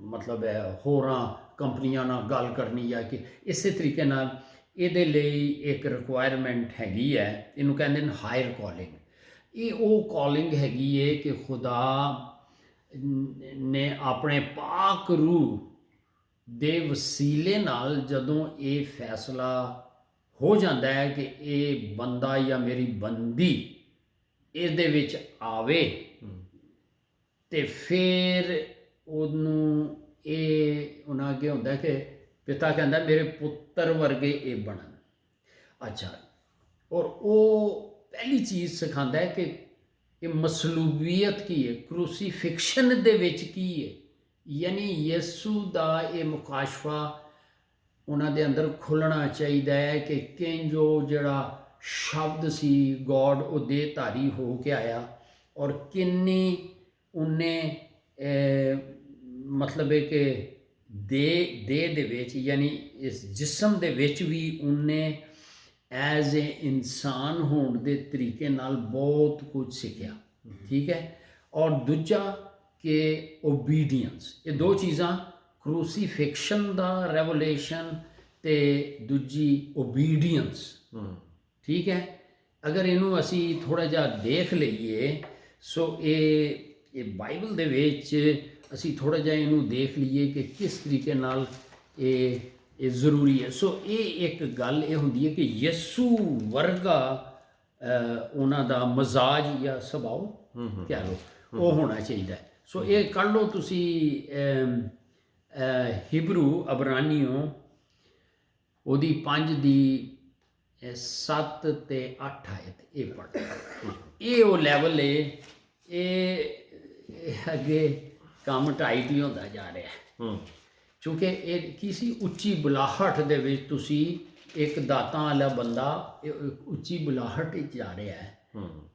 ਮਤਲਬ ਹੋਰਾਂ ਕੰਪਨੀਆਂ ਨਾਲ ਗੱਲ ਕਰਨੀ ਜਾਂ ਕਿ ਇਸੇ ਤਰੀਕੇ ਨਾਲ ਇਹਦੇ ਲਈ ਇੱਕ ਰਿਕੁਆਇਰਮੈਂਟ ਹੈਗੀ ਹੈ, ਇਹਨੂੰ ਕਹਿੰਦੇ ਨੇ ਹਾਇਰ ਕਾਲਿੰਗ। ਇਹ ਉਹ ਕਾਲਿੰਗ ਹੈਗੀ ਹੈ ਕਿ ਖੁਦਾ ਨੇ ਆਪਣੇ ਪਾਕ ਰੂਹ ਦੇ ਵਸੀਲੇ ਨਾਲ ਜਦੋਂ ਇਹ ਫੈਸਲਾ ਹੋ ਜਾਂਦਾ ਹੈ ਕਿ ਇਹ ਬੰਦਾ ਜਾਂ ਮੇਰੀ ਬੰਦੀ ਇਹਦੇ ਵਿੱਚ ਆਵੇ, ਤੇ ਫਿਰ ਉਹਨੂੰ ਉਹਨਾਂ ਅੱਗੇ ਹੁੰਦਾ ਕਿ ਪਿਤਾ ਕਹਿੰਦਾ ਮੇਰੇ ਪੁੱਤਰ ਵਰਗੇ ਇਹ ਬਣਨ। ਅੱਛਾ, ਔਰ ਉਹ ਪਹਿਲੀ ਚੀਜ਼ ਸਿਖਾਉਂਦਾ ਹੈ ਕਿ ਇਹ ਮਸਲੂਬੀਅਤ ਕੀ ਹੈ, ਕਰੂਸੀਫਿਕਸ਼ਨ ਦੇ ਵਿੱਚ ਕੀ ਹੈ, ਯਾਨੀ ਯਿਸੂ ਦਾ ਇਹ ਮੁਕਾਸ਼ਫਾ ਉਹਨਾਂ ਦੇ ਅੰਦਰ ਖੁੱਲ੍ਹਣਾ ਚਾਹੀਦਾ ਹੈ ਕਿ ਕਿੰਝ ਉਹ ਜਿਹੜਾ ਸ਼ਬਦ ਸੀ ਗੋਡ, ਉਹ ਦੇਹਧਾਰੀ ਹੋ ਕੇ ਆਇਆ, ਔਰ ਕਿੰਨੀ ਉਹਨੇ ਮਤਲਬ ਹੈ ਕਿ ਦੇਹ ਦੇ ਵਿੱਚ, ਯਾਨੀ ਇਸ ਜਿਸਮ ਦੇ ਵਿੱਚ ਵੀ ਉਹਨੇ ਐਜ਼ ਏ ਇਨਸਾਨ ਹੋਣ ਦੇ ਤਰੀਕੇ ਨਾਲ ਬਹੁਤ ਕੁਝ ਸਿੱਖਿਆ, ਠੀਕ ਹੈ। ਔਰ ਦੂਜਾ ਕਿ ਓਬੀਡੀਐਂਸ, ਇਹ ਦੋ ਚੀਜ਼ਾਂ, ਕਰੂਸੀਫਿਕਸ਼ਨ ਦਾ ਰੈਵੋਲੇਸ਼ਨ ਤੇ ਦੂਜੀ ਓਬੀਡੀਐਂਸ, ਠੀਕ ਹੈ। ਅਗਰ ਇਹਨੂੰ ਅਸੀਂ ਥੋੜ੍ਹਾ ਜਿਹਾ ਦੇਖ ਲਈਏ, ਸੋ ਇਹ ਬਾਈਬਲ ਦੇ ਵਿੱਚ ਅਸੀਂ ਥੋੜ੍ਹਾ ਜਿਹਾ ਇਹਨੂੰ ਦੇਖ ਲਈਏ ਕਿ ਕਿਸ ਤਰੀਕੇ ਨਾਲ ਇਹ ਜ਼ਰੂਰੀ ਹੈ। ਸੋ ਇਹ ਇੱਕ ਗੱਲ ਇਹ ਹੁੰਦੀ ਹੈ ਕਿ ਯਿਸੂ ਵਰਗਾ ਉਹਨਾਂ ਦਾ ਮਜ਼ਾਜ ਜਾਂ ਸੁਭਾਅ ਕਹਿ ਲਓ, ਉਹ ਹੋਣਾ ਚਾਹੀਦਾ ਹੈ। ਸੋ ਇਹ ਕੱਢ ਲਓ ਤੁਸੀਂ ਹਿਬਰੂ ਅਬਰਾਨੀਓ ਉਹਦੀ 5:7 ਤੇ 8 ਆਇਤ, ਇਹ ਪੜ੍ਹ। ਇਹ ਉਹ ਲੈਵਲ ਹੈ, ਇਹ ਅੱਗੇ ਕੰਮ ਟਾਈਟ ਹੀ ਹੁੰਦਾ ਜਾ ਰਿਹਾ, ਕਿਉਂਕਿ ਇਹ ਕੀ ਸੀ, ਉੱਚੀ ਬੁਲਾਹਟ ਦੇ ਵਿੱਚ ਤੁਸੀਂ ਇੱਕ ਦਾਤਾਂ ਵਾਲਾ ਬੰਦਾ ਉੱਚੀ ਬੁਲਾਹਟ ਵਿੱਚ ਜਾ ਰਿਹਾ ਹੈ,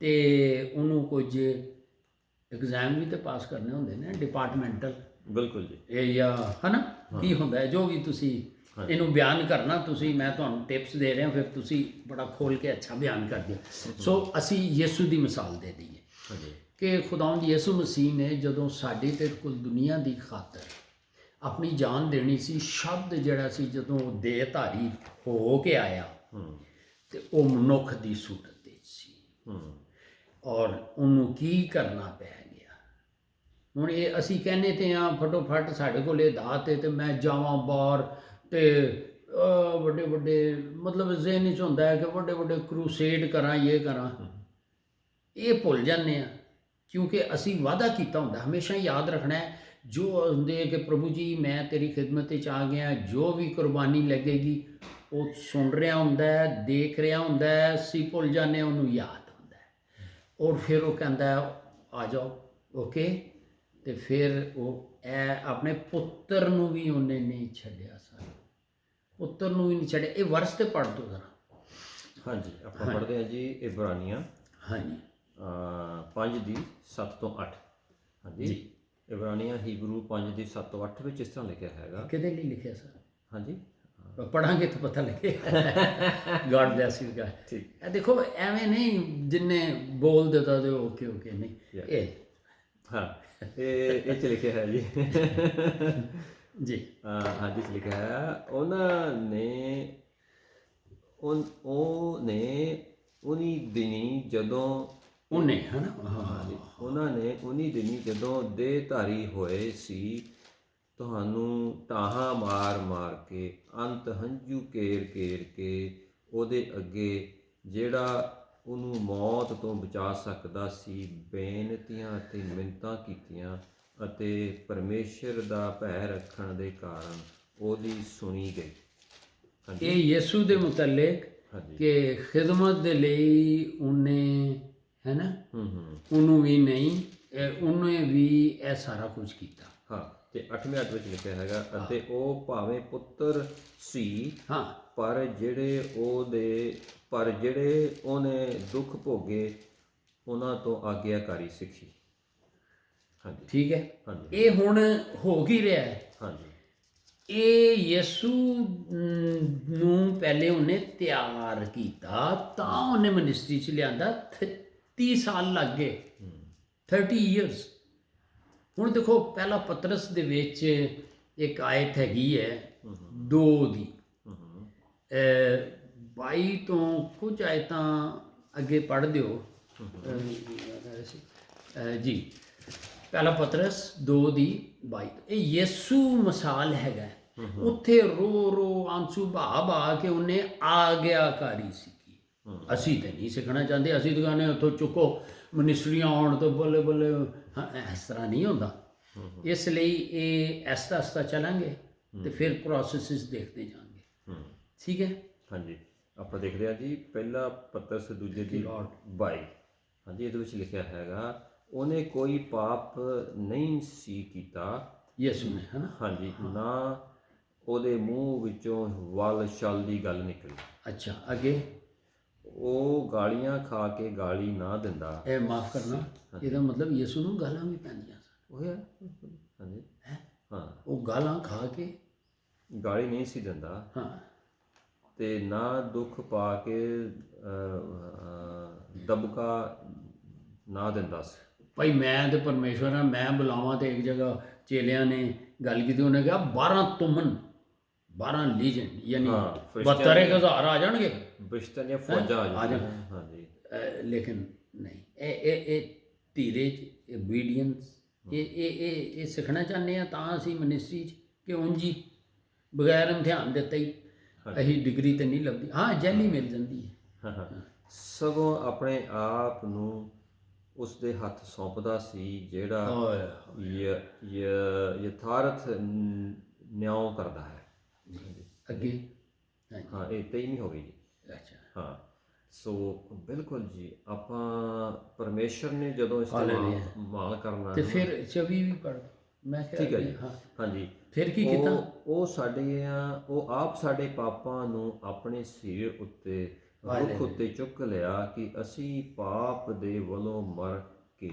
ਤੇ ਉਹਨੂੰ ਕੁਝ ਐਗਜ਼ਾਮ ਵੀ ਤਾਂ ਪਾਸ ਕਰਨੇ ਹੁੰਦੇ ਨੇ ਡਿਪਾਰਟਮੈਂਟਲ। ਬਿਲਕੁਲ ਜੀ, ਇਹ ਜਾਂ ਹੈ ਨਾ, ਕੀ ਹੁੰਦਾ ਜੋ ਵੀ ਤੁਸੀਂ ਇਹਨੂੰ ਬਿਆਨ ਕਰਨਾ, ਤੁਸੀਂ, ਮੈਂ ਤੁਹਾਨੂੰ ਟਿਪਸ ਦੇ ਰਿਹਾ, ਫਿਰ ਤੁਸੀਂ ਬੜਾ ਖੋਲ ਕੇ ਅੱਛਾ ਬਿਆਨ ਕਰ ਦਿਓ। ਸੋ ਅਸੀਂ ਯਿਸੂ ਦੀ ਮਿਸਾਲ ਦੇ ਦਈਏ ਕਿ ਖੁਦਾਵੰਦ ਯਿਸੂ ਮਸੀਹ ਨੇ ਜਦੋਂ ਸਾਡੀ ਤੇ ਕੁੱਲ ਦੁਨੀਆ ਦੀ ਖਾਤਰ ਆਪਣੀ ਜਾਨ ਦੇਣੀ ਸੀ, ਸ਼ਬਦ ਜਿਹੜਾ ਸੀ ਜਦੋਂ ਉਹ ਦੇਹਧਾਰੀ ਹੋ ਕੇ ਆਇਆ ਤੇ ਉਹ ਮਨੁੱਖ ਦੀ ਸੂਰਤ ਵਿੱਚ ਸੀ ਔਰ ਉਹਨੂੰ ਕੀ ਕਰਨਾ ਪੈ ਗਿਆ। ਹੁਣ ਇਹ ਅਸੀਂ ਕਹਿੰਦੇ ਤੇ ਆ ਫਟੋਫਟ ਸਾਡੇ ਕੋਲ ਇਹ ਦਾਤ ਹੈ ਤੇ ਮੈਂ ਜਾਵਾਂ ਬਾਹਰ ਤੇ ਵੱਡੇ ਵੱਡੇ ਮਤਲਬ ਜ਼ਿਹਨ 'ਚ ਹੁੰਦਾ ਹੈ ਕਿ ਵੱਡੇ ਵੱਡੇ ਕਰੂਸੇਡ ਕਰਾਂ, ਇਹ ਕਰਾਂ। ਇਹ ਭੁੱਲ ਜਾਂਦੇ ਆ ਕਿਉਂਕਿ ਅਸੀਂ ਵਾਅਦਾ ਕੀਤਾ ਹੁੰਦਾ। ਹਮੇਸ਼ਾ ਯਾਦ ਰੱਖਣਾ ਹੈ ਜੋ ਹੁੰਦੇ ਕਿ ਪ੍ਰਭੂ ਜੀ ਮੈਂ ਤੇਰੀ ਖਿਦਮਤ 'ਚ ਆ ਗਿਆ, ਜੋ ਵੀ ਕੁਰਬਾਨੀ ਲੱਗੇਗੀ ਉਹ ਸੁਣ ਰਿਹਾ ਹੁੰਦਾ ਹੈ, ਦੇਖ ਰਿਹਾ ਹੁੰਦਾ ਹੈ, ਅਸੀਂ ਭੁੱਲ ਜਾਂਦੇ ਹਾਂ, ਉਹਨੂੰ ਯਾਦ ਹੁੰਦਾ ਹੈ ਔਰ ਫਿਰ ਉਹ ਕਹਿੰਦਾ ਆ ਜਾਓ, ਓਕੇ। ਤੇ ਫਿਰ ਉਹ ਇਹ ਆਪਣੇ ਪੁੱਤਰ ਨੂੰ ਵੀ ਉਹਨੇ ਨਹੀਂ ਛੱਡਿਆ, ਸਰ ਪੁੱਤਰ ਨੂੰ ਵੀ ਨਹੀਂ ਛੱਡਿਆ। ਇਹ ਵਰਸ ਤੇ ਪੜ੍ਹ ਦਿਓ ਜ਼ਰਾ। ਹਾਂਜੀ, ਆਪਾਂ ਪੜ੍ਹਦੇ ਹਾਂ ਜੀ ਇਬਰਾਨੀਆਂ ਹਾਂਜੀ 5 ਦੀ 7 ਤੋਂ 8। ਹਾਂਜੀ, ਇਬਰਾਨੀਆਂ ਹੀਬਰੂ 5 ਦੀ 7 ਤੋਂ 8 ਵਿੱਚ ਇਸ ਤਰ੍ਹਾਂ ਲਿਖਿਆ ਹੈਗਾ। ਕਿਹਦੇ ਲਈ ਲਿਖਿਆ ਸਰ? ਹਾਂਜੀ, ਪੜਾਂਗੇ ਤਾਂ ਪਤਾ ਲੱਗੇਗਾ। God bless you guys. ਠੀਕ ਹੈ, ਦੇਖੋ ਐਵੇਂ ਨਹੀਂ ਜਿੰਨੇ ਬੋਲ ਦਿੱਤਾ ਤੇ ਓਕੇ ਓਕੇ ਨਹੀਂ। ਇਹ ਹਾਂ, ਇਹ 'ਚ ਲਿਖਿਆ ਹੈ ਜੀ। ਜੀ ਹਾਂਜੀ, ਇਸ ਲਿਖਿਆ ਹੈ ਉਹਨਾਂ ਨੇ ਉਨੀ ਦਿਨੀ ਜਦੋਂ ਉਹਨੇ ਹੈ ਨਾ, ਹਾਂਜੀ, ਉਹਨਾਂ ਨੇ ਉਨੀ ਦਿਨੀ ਜਦੋਂ ਦੇਹਧਾਰੀ ਹੋਏ ਸੀ, ਤੁਹਾਨੂੰ ਟਾਹਾਂ ਮਾਰ ਮਾਰ ਕੇ ਅੰਤ ਹੰਝੂ ਕੇਰ ਕੇਰ ਕੇ ਉਹਦੇ ਅੱਗੇ ਜਿਹੜਾ ਉਹਨੂੰ ਮੌਤ ਤੋਂ ਬਚਾ ਸਕਦਾ ਸੀ ਬੇਨਤੀਆਂ ਅਤੇ ਮਿੰਨਤਾਂ ਕੀਤੀਆਂ ਅਤੇ ਪਰਮੇਸ਼ਰ ਦਾ ਭੈ ਰੱਖਣ ਦੇ ਕਾਰਨ ਉਹਦੀ ਸੁਣੀ ਗਈ। ਇਹ ਯਿਸੂ ਦੇ ਮੁਤਲਕ ਕਿ ਖਿਦਮਤ ਦੇ ਲਈ ਉਹਨੇ ਹੈ ਨਾ, ਉਹਨੂੰ ਵੀ ਨਹੀਂ, ਉਹਨੇ ਵੀ ਇਹ ਸਾਰਾ ਕੁਝ ਕੀਤਾ। ਹਾਂ, ਤੇ 8ਵੇਂ ਅਧ ਵਿੱਚ ਲਿਖਿਆ ਹੈਗਾ ਅਤੇ ਉਹ ਭਾਵੇਂ ਪੁੱਤਰ ਸੀ ਪਰ ਜਿਹੜੇ ਉਹਨੇ ਦੁੱਖ ਭੋਗੇ ਉਹਨਾਂ ਤੋਂ ਆਗਿਆਕਾਰੀ ਸਿੱਖੀ। ਹਾਂਜੀ, ਠੀਕ ਹੈ। ਹਾਂਜੀ, ਇਹ ਹੁਣ ਹੋ ਕੀ ਰਿਹਾ ਹੈ? ਹਾਂਜੀ, ਇਹ ਯਿਸੂ ਨੂੰ ਪਹਿਲੇ ਉਹਨੇ ਤਿਆਰ ਕੀਤਾ, ਤਾਂ ਉਹਨੇ ਮਿਨਿਸਟਰੀ 'ਚ ਲਿਆਂਦਾ। 30 ਸਾਲ ਲੱਗ ਗਏ, 30 ਇਅਰਸ। ਹੁਣ ਦੇਖੋ ਪਹਿਲਾ ਪਤਰਸ ਦੇ ਵਿੱਚ ਇੱਕ ਆਇਤ ਹੈਗੀ ਹੈ 2 ਦੀ 22 ਤੋਂ ਕੁਝ ਆਇਤਾਂ ਅੱਗੇ ਪੜ੍ਹ ਦਿਓ ਜੀ। ਪਹਿਲਾ ਪਤਰਸ 2 ਦੀ 22। ਇਹ ਯਿਸੂ ਮਿਸਾਲ ਹੈਗਾ। ਉੱਥੇ ਰੋ ਰੋ ਆਂਸੂ ਬਹਾ ਬਹਾ ਕੇ ਉਹਨੇ ਆਗਿਆਕਾਰੀ ਸਿੱਖੀ। ਅਸੀਂ ਤਾਂ ਨਹੀਂ ਸਿੱਖਣਾ ਚਾਹੁੰਦੇ, ਅਸੀਂ ਤਾਂ ਕਹਿੰਦੇ ਉੱਥੋਂ ਚੁੱਕੋ ਮਿਨਿਸਟਰੀਆਂ ਆਉਣ ਤੋਂ ਬੱਲੇ ਬੱਲੇ। ਇਸ ਤਰ੍ਹਾਂ ਨਹੀਂ ਹੁੰਦਾ। ਇਸ ਲਈ ਇਹ ਆਹਿਸਤਾ ਆਹਿਸਤਾ ਚੱਲਾਂਗੇ ਤੇ ਫਿਰ ਪ੍ਰੋਸੈਸਿਸ ਦੇਖਦੇ ਜਾਵਾਂਗੇ। ਠੀਕ ਹੈ। ਹਾਂਜੀ, ਆਪਾਂ ਦੇਖਦੇ ਹਾਂ ਜੀ ਪਹਿਲਾ ਪਤਰਸ 2 ਦੀ 22। ਹਾਂਜੀ, ਇਹਦੇ ਵਿੱਚ ਲਿਖਿਆ ਹੈਗਾ ਉਹਨੇ ਕੋਈ ਪਾਪ ਨਹੀਂ ਸੀ ਕੀਤਾ, ਯਿਸੂ ਨੇ, ਹੈ ਨਾ। ਹਾਂਜੀ, ਨਾ ਉਹਦੇ ਮੂੰਹ ਵਿੱਚੋਂ ਵੱਲ ਛਲ ਦੀ ਗੱਲ ਨਿਕਲੀ। ਅੱਛਾ, ਅੱਗੇ ਉਹ ਗਾਲੀਆਂ ਖਾ ਕੇ ਗਾਲੀ ਨਾ ਦਿੰਦਾ। ਇਹ ਮਾਫ ਕਰਨਾ, ਇਹਦਾ ਮਤਲਬ ਯਿਸੂ ਨੂੰ ਗਾਲਾਂ ਵੀ ਪੈਂਦੀਆਂ ਸਨ। ਉਹ ਹੈ, ਹਾਂਜੀ, ਹਾਂ, ਉਹ ਗਾਲਾਂ ਖਾ ਕੇ ਗਾਲੀ ਨਹੀਂ ਸੀ ਦਿੰਦਾ। ਹਾਂ, ਤੇ ਨਾ ਦੁੱਖ ਪਾ ਕੇ ਦਬਕਾ ਨਾ ਦਿੰਦਾ ਸੀ। ਭਾਈ ਮੈਂ ਤੇ ਪਰਮੇਸ਼ਵਰ ਹਾਂ, ਮੈਂ ਬੁਲਾਵਾਂ ਤੇ ਇੱਕ ਜਗ੍ਹਾ ਚੇਲਿਆਂ ਨੇ ਗੱਲ ਕੀਤੀ, ਉਹਨੇ ਕਿਹਾ 12 ਤੁਮਨ 12 ਲੀਜਨ ਯਾਨੀ 72,000 ਆ ਜਾਣਗੇ, ਬਿਸ਼ਤਰ ਜਾਂ ਫੌਜਾਂ ਆ ਜਾਣ। ਹਾਂਜੀ, ਲੇਕਿਨ ਨਹੀਂ, ਇਹ ਧੀਰਜ, ਓਬੀਡੀਐਂਸ, ਇਹ ਸਿੱਖਣਾ ਚਾਹੁੰਦੇ ਹਾਂ ਤਾਂ ਅਸੀਂ ਮਿਨਿਸਟਰੀ 'ਚ ਕਿ ਉਂਝ ਹੀ ਬਗੈਰ ਇਮਤਿਹਾਨ ਦਿੱਤੇ ਹੀ ਅਸੀਂ ਡਿਗਰੀ ਤਾਂ ਨਹੀਂ ਲੱਭਦੀ। ਹਾਂ, ਜੈਲੀ ਮਿਲ ਜਾਂਦੀ ਹੈ। ਸਗੋਂ ਆਪਣੇ ਆਪ ਨੂੰ ਉਸ ਦੇ ਹੱਥ ਸੌਂਪਦਾ ਸੀ ਜਿਹੜਾ ਯਥਾਰਥ ਨਿਆਂ ਕਰਦਾ ਹੈ। ਅੱਗੇ ਹਾਂ, ਇਹ 23ਵੀਂ ਹੋ ਗਈ ਜੀ। ਅੱਛਾ, ਹਾਂ, ਸੋ ਬਿਲਕੁਲ ਜੀ, ਆਪਾਂ ਪਰਮੇਸ਼ਰ ਨੇ ਜਦੋਂ ਇਸਤੇਮਾਲ ਕਰਨਾ ਤੇ ਫਿਰ 24 ਵੀ ਪੜ੍ਹ, ਮੈਂ ਕਿਹਾ ਠੀਕ ਹੈ ਜੀ। ਹਾਂਜੀ, ਫਿਰ ਕੀ ਕੀਤਾ? ਉਹ ਆਪ ਸਾਡੇ ਪਾਪਾਂ ਨੂੰ ਆਪਣੇ ਸਿਰ ਉੱਤੇ ਰੁੱਖ ਉੱਤੇ ਚੁੱਕ ਲਿਆ ਕਿ ਅਸੀਂ ਪਾਪ ਦੇ ਵੱਲੋਂ ਮਰ ਕੇ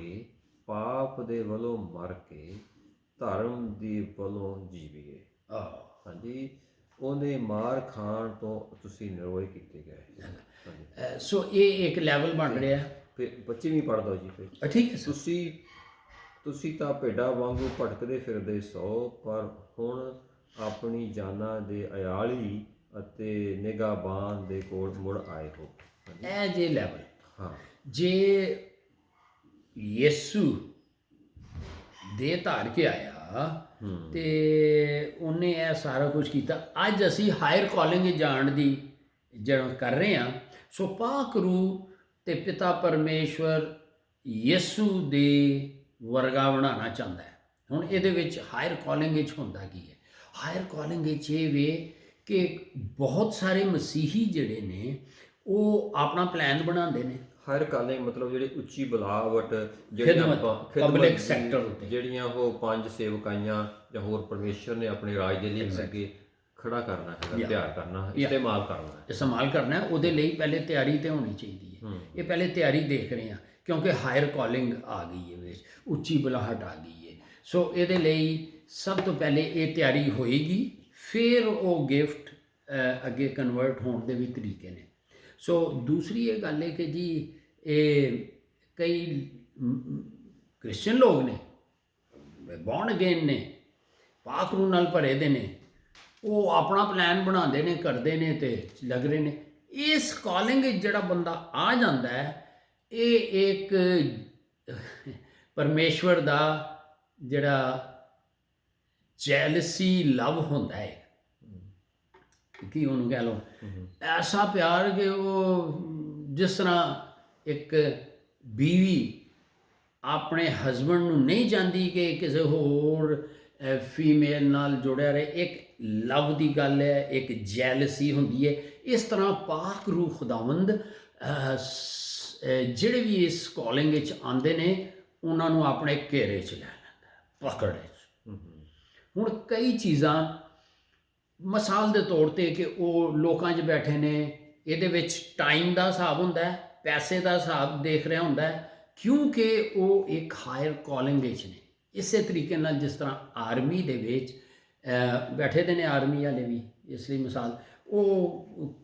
ਧਰਮ ਦੇ ਵੱਲੋਂ ਜੀਵੀਏ। ਹਾਂਜੀ, ਉਹਨੇ ਮਾਰ ਖਾਣ ਤੋਂ ਤੁਸੀਂ ਨਿਰੋਏ ਕੀਤੇ ਗਏ। ਸੋ ਇਹ ਇੱਕ ਲੈਵਲ ਬਣ ਰਿਹਾ। ਫਿਰ 25ਵੀਂ ਪੜ੍ਹ ਦਿਓ ਜੀ ਫਿਰ। ਠੀਕ ਹੈ ਸਰ। ਤੁਸੀਂ ਤਾਂ ਭੇਡਾਂ ਵਾਂਗੂ ਭਟਕਦੇ ਫਿਰਦੇ ਸੋ, ਪਰ ਹੁਣ ਆਪਣੀ ਜਾਨਾਂ ਦੇ ਅਯਾਲੀ ਅਤੇ ਨਿਗਾਹਬਾਨ ਦੇ ਕੋਲ ਮੁੜ ਆਏ ਹੋ। ਇਹ ਜੇ ਲੈਵਲ, ਹਾਂ ਜੇ ਯਿਸੂ ਦੇ ਧਾਰ ਕੇ ਆਇਆ ਤੇ ਉਹਨੇ ਇਹ ਸਾਰਾ ਕੁਝ ਕੀਤਾ। ਅੱਜ ਅਸੀਂ ਹਾਇਰ ਕਾਲਿੰਗ ਜਾਣ ਦੀ ਜਿਹੜਾ ਕਰ ਰਹੇ ਹਾਂ, ਸੋ ਪਾਕ ਰੂਹ ਤੇ ਪਿਤਾ ਪਰਮੇਸ਼ਵਰ ਯਿਸੂ ਦੇ ਵਰਗਾ ਬਣਾਉਣਾ ਚਾਹੁੰਦਾ ਹੈ। ਹੁਣ ਇਹਦੇ ਵਿੱਚ ਹਾਇਰ ਕਾਲਿੰਗ ਵਿੱਚ ਹੁੰਦਾ ਕੀ ਹੈ? ਹਾਇਰ ਕਾਲਿੰਗ ਵਿੱਚ ਇਹ ਵੇ ਕਿ ਬਹੁਤ ਸਾਰੇ ਮਸੀਹੀ ਜਿਹੜੇ ਨੇ ਉਹ ਆਪਣਾ ਪਲਾਨ ਬਣਾਉਂਦੇ ਨੇ। ਹਾਇਰ ਕਾਲਿੰਗ ਮਤਲਬ ਜਿਹੜੇ ਉੱਚੀ ਬੁਲਾਵਟ, ਪਬਲਿਕ ਸੈਕਟਰ ਉੱਤੇ ਜਿਹੜੀਆਂ ਉਹ 5 ਸੇਵਕਾਈਆਂ ਜਾਂ ਹੋਰ ਪਰਮੇਸ਼ਰ ਨੇ ਆਪਣੇ ਰਾਜ ਦੇ ਲਈ ਅੱਗੇ ਖੜਾ ਕਰਨਾ ਹੈ, ਤਿਆਰ ਕਰਨਾ, ਇਸਤੇਮਾਲ ਕਰਨਾ ਹੈ। ਉਹਦੇ ਲਈ ਪਹਿਲੇ ਤਿਆਰੀ ਤੇ ਹੋਣੀ ਚਾਹੀਦੀ ਹੈ। ਇਹ ਪਹਿਲੇ ਤਿਆਰੀ ਦੇਖ ਰਹੇ ਹਾਂ ਕਿਉਂਕਿ ਹਾਇਰ ਕਾਲਿੰਗ ਆ ਗਈ ਹੈ ਵਿੱਚ, ਉੱਚੀ ਬੁਲਾਹਟ ਆ ਗਈ ਹੈ। ਸੋ ਇਹਦੇ ਲਈ ਸਭ ਤੋਂ ਪਹਿਲੇ ਇਹ ਤਿਆਰੀ ਹੋਏਗੀ, ਫਿਰ ਉਹ ਗਿਫਟ ਅੱਗੇ ਕਨਵਰਟ ਹੋਣ ਦੇ ਵੀ ਤਰੀਕੇ ਨੇ। ਸੋ ਦੂਸਰੀ ਇਹ ਗੱਲ ਹੈ ਕਿ ਜੀ ਇਹ ਕਈ ਕ੍ਰਿਸਚਨ ਲੋਕ ਨੇ, ਬੌਰਨ ਅਗੇਨ ਨੇ, ਪਾਕ ਰੂਹ ਨਾਲ ਭਰੇ ਦੇ ਨੇ, ਉਹ ਆਪਣਾ ਪਲਾਨ ਬਣਾਉਂਦੇ ਨੇ, ਕਰਦੇ ਨੇ ਤੇ ਲੱਗ ਰਹੇ ਨੇ। ਇਸ ਕਾਲਿੰਗ ਵਿੱਚ ਜਿਹੜਾ ਬੰਦਾ ਆ ਜਾਂਦਾ ਹੈ, ਇਹ ਇੱਕ ਪਰਮੇਸ਼ਵਰ ਦਾ ਜਿਹੜਾ ਜੈਲਸੀ ਲਵ ਹੁੰਦਾ ਹੈ, ਕੀ ਉਹਨੂੰ ਕਹਿ ਲਓ, ਐਸਾ ਪਿਆਰ ਕਿ ਉਹ ਜਿਸ ਤਰ੍ਹਾਂ ਇੱਕ ਬੀਵੀ ਆਪਣੇ ਹਸਬੈਂਡ ਨੂੰ ਨਹੀਂ ਚਾਹੁੰਦੀ ਕਿ ਕਿਸੇ ਹੋਰ ਫੀਮੇਲ ਨਾਲ ਜੁੜਿਆ ਰਹੇ, ਇੱਕ ਲਵ ਦੀ ਗੱਲ ਹੈ, ਇੱਕ ਜੈਲਸੀ ਹੁੰਦੀ ਹੈ। ਇਸ ਤਰ੍ਹਾਂ ਪਾਕ ਰੂਹ ਖੁਦਾਵੰਦ ਜਿਹੜੇ ਵੀ ਇਸ ਕਾਲਿੰਗ ਵਿੱਚ ਆਉਂਦੇ ਨੇ ਉਹਨਾਂ ਨੂੰ ਆਪਣੇ ਘੇਰੇ 'ਚ ਲੈ ਲੈਂਦਾ, ਪਕੜ 'ਚ। ਹੁਣ ਕਈ ਚੀਜ਼ਾਂ ਮਿਸਾਲ ਦੇ ਤੌਰ 'ਤੇ ਕਿ ਉਹ ਲੋਕਾਂ 'ਚ ਬੈਠੇ ਨੇ, ਇਹਦੇ ਵਿੱਚ ਟਾਈਮ ਦਾ ਹਿਸਾਬ ਹੁੰਦਾ ਹੈ, ਪੈਸੇ ਦਾ ਹਿਸਾਬ ਦੇਖ ਰਿਹਾ ਹੁੰਦਾ ਹੈ, ਕਿਉਂਕਿ ਉਹ ਇੱਕ ਹਾਇਰ ਕਾਲਿੰਗ ਵਿੱਚ ਨੇ। ਇਸੇ ਤਰੀਕੇ ਨਾਲ ਜਿਸ ਤਰ੍ਹਾਂ ਆਰਮੀ ਦੇ ਵਿੱਚ ਬੈਠੇ ਦੇ ਨੇ ਆਰਮੀ ਵਾਲੇ ਵੀ, ਇਸ ਲਈ ਮਿਸਾਲ ਉਹ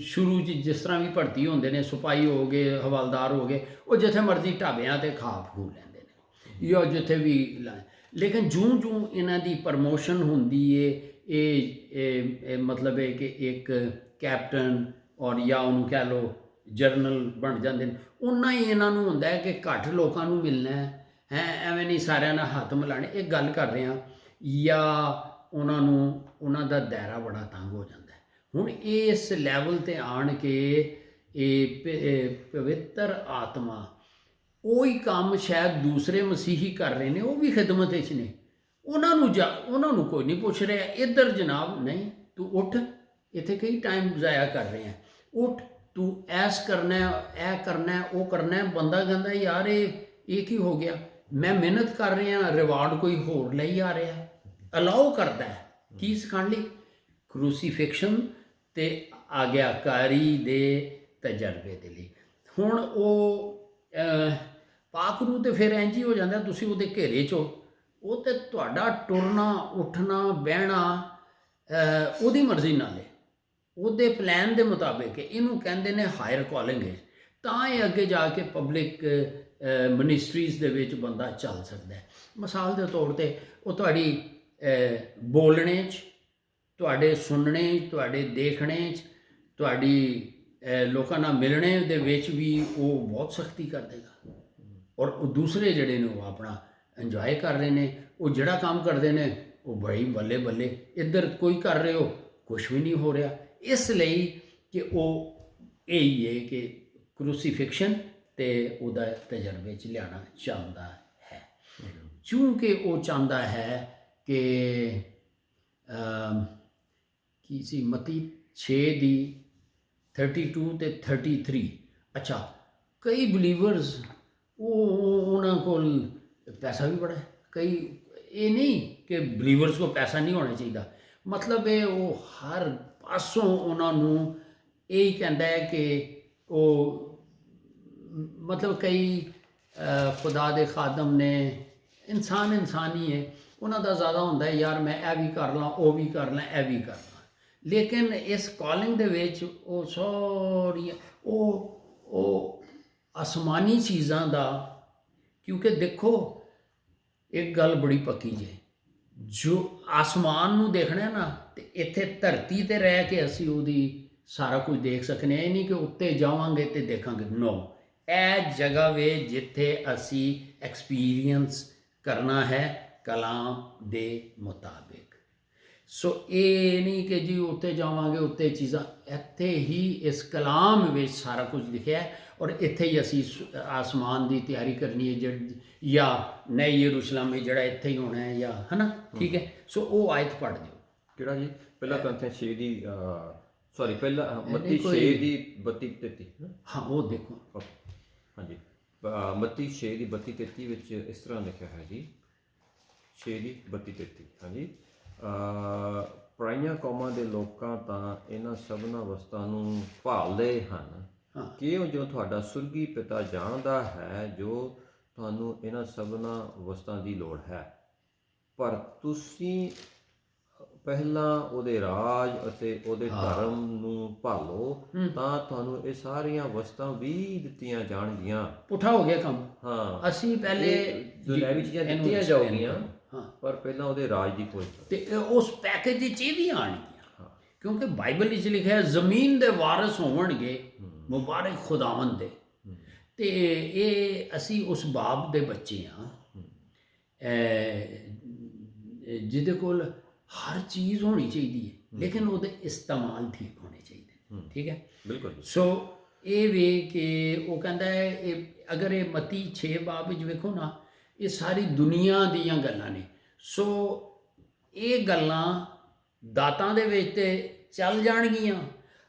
ਸ਼ੁਰੂ 'ਚ ਜਿਸ ਤਰ੍ਹਾਂ ਵੀ ਭਰਤੀ ਹੁੰਦੇ ਨੇ, ਸਿਪਾਹੀ ਹੋ ਗਏ, ਹਵਾਲਦਾਰ ਹੋ ਗਏ, ਉਹ ਜਿੱਥੇ ਮਰਜ਼ੀ ਢਾਬਿਆਂ 'ਤੇ ਖਾ ਖੂ ਲੈਂਦੇ ਨੇ ਜਾਂ ਜਿੱਥੇ ਵੀ। ਲੇਕਿਨ ਜਿਉਂ ਇਹਨਾਂ ਦੀ ਪ੍ਰਮੋਸ਼ਨ ਹੁੰਦੀ ਹੈ, ਇਹ ਮਤਲਬ ਹੈ ਕਿ ਇੱਕ ਕੈਪਟਨ ਔਰ ਜਾਂ ਉਹਨੂੰ ਕਹਿ ਲਓ ਜਰਨਲ ਬਣ ਜਾਂਦੇ ਨੇ, ਉਨਾ ਹੀ ਇਹਨਾਂ ਨੂੰ ਹੁੰਦਾ ਹੈ ਕਿ ਘੱਟ ਲੋਕਾਂ ਨੂੰ ਮਿਲਣਾ ਹੈ, ਐਵੇਂ ਨਹੀਂ ਸਾਰਿਆਂ ਨਾਲ ਹੱਥ ਮਿਲਾਣੇ। ਇਹ ਗੱਲ ਕਰ ਰਹੇ ਹਾਂ, ਜਾਂ ਉਹਨਾਂ ਦਾ ਦਾਇਰਾ ਬੜਾ ਤੰਗ ਹੋ ਜਾਂਦਾ ਹੈ। ਹੁਣ ਇਸ ਲੈਵਲ 'ਤੇ ਆਣ ਕੇ ਇਹ ਪਵਿੱਤਰ ਆਤਮਾ ਉਹੀ ਕੰਮ ਸ਼ਾਇਦ ਦੂਸਰੇ ਮਸੀਹੀ ਕਰ ਰਹੇ ਨੇ, ਉਹ ਵੀ ਖਿਦਮਤ ਵਿੱਚ ਨੇ, ਉਹਨਾਂ ਨੂੰ ਕੋਈ ਨਹੀਂ ਪੁੱਛ ਰਿਹਾ, ਇੱਧਰ ਜਨਾਬ ਨਹੀਂ, ਤੂੰ ਉੱਠ, ਇੱਥੇ ਕਈ ਟਾਈਮ ਜ਼ਾਇਆ ਕਰ ਰਹੇ ਆ, ਉੱਠ, ਤੂੰ ਐਸ ਕਰਨਾ, ਇਹ ਕਰਨਾ, ਉਹ ਕਰਨਾ। ਬੰਦਾ ਕਹਿੰਦਾ ਯਾਰ ਇਹ ਕੀ ਹੋ ਗਿਆ, ਮੈਂ ਮਿਹਨਤ ਕਰ ਰਿਹਾ, ਰਿਵਾਰਡ ਕੋਈ ਹੋਰ ਲਈ ਆ ਰਿਹਾ। ਅਲਾਓ ਕਰਦਾ ਹੈ ਕੀ ਸਿਖਾਉਣ ਲਈ? ਕਰੂਸੀਫਿਕਸ਼ਨ ਤੇ ਆਗਿਆਕਾਰੀ ਦੇ ਤਜਰਬੇ ਦੇ ਲਈ। ਹੁਣ ਉਹ ਪਾਕ ਰੂਹ ਤੇ ਫਿਰ ਇੰਝ ਹੀ ਹੋ ਜਾਂਦਾ, ਤੁਸੀਂ ਉਹਦੇ ਘੇਰੇ 'ਚ ਹੋ, ਉਹ ਤੇ ਤੁਹਾਡਾ ਟੁਰਨਾ, ਉੱਠਣਾ, ਬਹਿਣਾ ਉਹਦੀ ਮਰਜ਼ੀ ਨਾਲ ਹੈ, ਉਹਦੇ ਪਲਾਨ ਦੇ ਮੁਤਾਬਿਕ। ਇਹਨੂੰ ਕਹਿੰਦੇ ਨੇ ਹਾਇਰ ਕਾਲਿੰਗ ਹੈ। ਤਾਂ ਇਹ ਅੱਗੇ ਜਾ ਕੇ ਪਬਲਿਕ ਮਿਨਿਸਟਰੀਜ਼ ਦੇ ਵਿੱਚ ਬੰਦਾ ਚੱਲ ਸਕਦਾ ਹੈ। ਮਿਸਾਲ ਦੇ ਤੌਰ 'ਤੇ ਉਹ ਤੁਹਾਡੀ ਬੋਲਣੇ 'ਚ, ਤੁਹਾਡੇ ਸੁਣਨੇ 'ਚ, ਤੁਹਾਡੇ ਦੇਖਣੇ 'ਚ, ਤੁਹਾਡੀ ਲੋਕਾਂ ਨਾਲ ਮਿਲਣੇ ਦੇ ਵਿੱਚ ਵੀ ਉਹ ਬਹੁਤ ਸਖਤੀ ਕਰ ਦੇਗਾ। ਔਰ ਉਹ ਦੂਸਰੇ ਜਿਹੜੇ ਨੇ ਉਹ ਆਪਣਾ ਇੰਜੋਏ ਕਰ ਰਹੇ ਨੇ, ਉਹ ਜਿਹੜਾ ਕੰਮ ਕਰਦੇ ਨੇ ਉਹ ਬੜੀ ਬੱਲੇ ਬੱਲੇ, ਇੱਧਰ ਕੋਈ ਕਰ ਰਹੇ ਹੋ, ਕੁਛ ਵੀ ਨਹੀਂ ਹੋ ਰਿਹਾ। ਇਸ ਲਈ ਕਿ ਉਹ ਇਹ ਹੀ ਹੈ ਕਿ ਕਰੂਸੀਫਿਕਸ਼ਨ ਤੇ ਉਹਦਾ ਤਜਰਬੇ 'ਚ ਲਿਆਉਣਾ ਚਾਹੁੰਦਾ ਹੈ, ਕਿਉਂਕਿ ਉਹ ਚਾਹੁੰਦਾ ਹੈ ਕਿ ਕੀ ਸੀ ਮਤੀ 6 ਦੀ 32 ਤੇ 33। ਅੱਛਾ, ਕਈ ਬਲੀਵਰਸ ਉਹਨਾਂ ਕੋਲ ਪੈਸਾ ਵੀ ਬੜਾ ਹੈ, ਕਈ ਇਹ ਨਹੀਂ ਕਿ ਬਲੀਵਰਸ ਕੋਲ ਪੈਸਾ ਨਹੀਂ ਹੋਣਾ ਚਾਹੀਦਾ, ਮਤਲਬ ਇਹ ਉਹ ਹਰ ਪਾਸੋਂ ਉਹਨਾਂ ਨੂੰ ਇਹ ਕਹਿੰਦਾ ਹੈ ਕਿ ਉਹ ਮਤਲਬ ਕਈ ਖੁਦਾ ਦੇ ਖਾਦਮ ਨੇ, ਇਨਸਾਨ ਹੀ ਹੈ, ਉਹਨਾਂ ਦਾ ਜ਼ਿਆਦਾ ਹੁੰਦਾ ਹੈ ਯਾਰ ਮੈਂ ਇਹ ਵੀ ਕਰ ਲਾਂ, ਉਹ ਵੀ ਕਰ ਲਾਂ, ਇਹ ਵੀ ਕਰ ਲਾਂ। ਲੇਕਿਨ ਇਸ ਕਾਲਿੰਗ ਦੇ ਵਿੱਚ ਉਹ ਸਾਰੀਆਂ ਉਹ ਆਸਮਾਨੀ ਚੀਜ਼ਾਂ ਦਾ, ਕਿਉਂਕਿ ਦੇਖੋ ਇੱਕ ਗੱਲ ਬੜੀ ਪੱਕੀ ਜੇ, ਜੋ ਆਸਮਾਨ ਨੂੰ ਦੇਖਣਾ ਨਾ ਤੇ ਇੱਥੇ ਧਰਤੀ ਤੇ ਰਹਿ ਕੇ ਅਸੀਂ ਉਹਦੀ ਸਾਰਾ ਕੁਝ ਦੇਖ ਸਕਨੇ ਹਾਂ। ਇਹ ਨਹੀਂ ਕਿ ਉੱਤੇ ਜਾਵਾਂਗੇ ਤੇ ਦੇਖਾਂਗੇ, ਨੋ। ਇਹ ਜਗ੍ਹਾ ਵੇ ਜਿੱਥੇ ਅਸੀਂ ਐਕਸਪੀਰੀਅੰਸ ਕਰਨਾ ਹੈ ਕਲਾਮ ਦੇ ਮੁਤਾਬਿਕ। ਸੋ ਇਹ ਨਹੀਂ ਕਿ ਜੀ ਉੱਤੇ ਜਾਵਾਂਗੇ ਉੱਤੇ ਚੀਜ਼ਾਂ, ਇੱਥੇ ਹੀ ਇਸ ਕਲਾਮ ਵਿੱਚ ਸਾਰਾ ਕੁਝ ਲਿਖਿਆ ਹੈ ਔਰ ਇੱਥੇ ਹੀ ਅਸੀਂ ਆਸਮਾਨ ਦੀ ਤਿਆਰੀ ਕਰਨੀ ਹੈ, ਜਾਂ ਨਏ ਯਰੂਸ਼ਲਮ ਜਿਹੜਾ ਇੱਥੇ ਹੀ ਹੋਣਾ ਹੈ, ਜਾਂ ਹੈ ਨਾ, ਠੀਕ ਹੈ। ਸੋ ਉਹ ਆਇਤ ਪੜ੍ਹ ਦਿਓ। ਕਿਹੜਾ ਜੀ? ਪਹਿਲਾ ਕਰੰਥੀਆਂ 6 ਦੀ ਸੌਰੀ ਪਹਿਲਾ ਮੱਤੀ 6 ਦੀ 32-33 ਹਾਂ, ਉਹ ਦੇਖੋ। ਓਕੇ, ਹਾਂਜੀ। ਮੱਤੀ 6 ਦੀ 32-33 ਵਿੱਚ ਇਸ ਤਰ੍ਹਾਂ ਲਿਖਿਆ ਹੈ ਜੀ, 6 ਦੀ 32-33, ਹਾਂਜੀ। ਪਰਾਈਆਂ ਕੌਮਾਂ ਦੇ ਲੋਕਾਂ ਤਾਂ ਇਹਨਾਂ ਸਭਨਾਂ ਵਸਤਾਂ ਨੂੰ ਭਾਲਦੇ ਹਨ, ਕਿਉਂ ਜੋ ਤੁਹਾਡਾ ਸੁਰਗੀ ਪਿਤਾ ਜਾਣਦਾ ਹੈ ਜੋ ਤੁਹਾਨੂੰ ਇਹਨਾਂ ਸਭਨਾਂ ਵਸਤਾਂ ਦੀ ਲੋੜ ਹੈ, ਪਰ ਤੁਸੀਂ ਪਹਿਲਾਂ ਉਹਦੇ ਰਾਜ ਅਤੇ ਉਹਦੇ ਧਰਮ ਨੂੰ ਭਾਲੋ ਤਾਂ ਤੁਹਾਨੂੰ ਇਹ ਸਾਰੀਆਂ ਵਸਤਾਂ ਵੀ ਦਿੱਤੀਆਂ ਜਾਣਗੀਆਂ। ਪੁੱਠਾ ਹੋ ਗਿਆ ਕੰਮ। ਹਾਂ, ਅਸੀਂ ਪਹਿਲੇ ਦੁਨਿਆਵੀ ਚੀਜ਼ਾਂ ਦਿੱਤੀਆਂ ਜਾਊਗੀਆਂ, ਪਰ ਪਹਿਲਾਂ ਉਹਦੇ ਰਾਜ ਦੀ ਖੋਜ ਕਰੋ। ਤੇ ਉਸ ਪੈਕੇਜ ਵਿੱਚ ਇਹ ਵੀ ਆਣਗੀਆਂ, ਕਿਉਂਕਿ ਬਾਈਬਲ ਵਿੱਚ ਲਿਖਿਆ ਹੈ ਜ਼ਮੀਨ ਦੇ ਵਾਰਿਸ ਹੋਣਗੇ ਮੁਬਾਰਕ ਖੁਦਾਵੰਦ ਦੇ। ਤੇ ਇਹ ਅਸੀਂ ਉਸ ਬਾਪ ਦੇ ਬੱਚੇ ਹਾਂ ਜਿਹਦੇ ਕੋਲ ਹਰ ਚੀਜ਼ ਹੋਣੀ ਚਾਹੀਦੀ ਹੈ, ਲੇਕਿਨ ਉਹਦੇ ਇਸਤੇਮਾਲ ਠੀਕ ਹੋਣੇ ਚਾਹੀਦੇ, ਠੀਕ ਹੈ। ਬਿਲਕੁਲ। ਸੋ ਇਹ ਵੇ ਕਿ ਉਹ ਕਹਿੰਦਾ ਹੈ, ਇਹ ਅਗਰ ਇਹ ਮਤੀ 6 ਬਾਬ ਵਿੱਚ ਵੇਖੋ ਨਾ, ਇਹ ਸਾਰੀ ਦੁਨੀਆ ਦੀਆਂ ਗੱਲਾਂ ਨੇ। ਸੋ ਇਹ ਗੱਲਾਂ ਦਾਤਾਂ ਦੇ ਵਿੱਚ ਤੇ ਚੱਲ ਜਾਣਗੀਆਂ,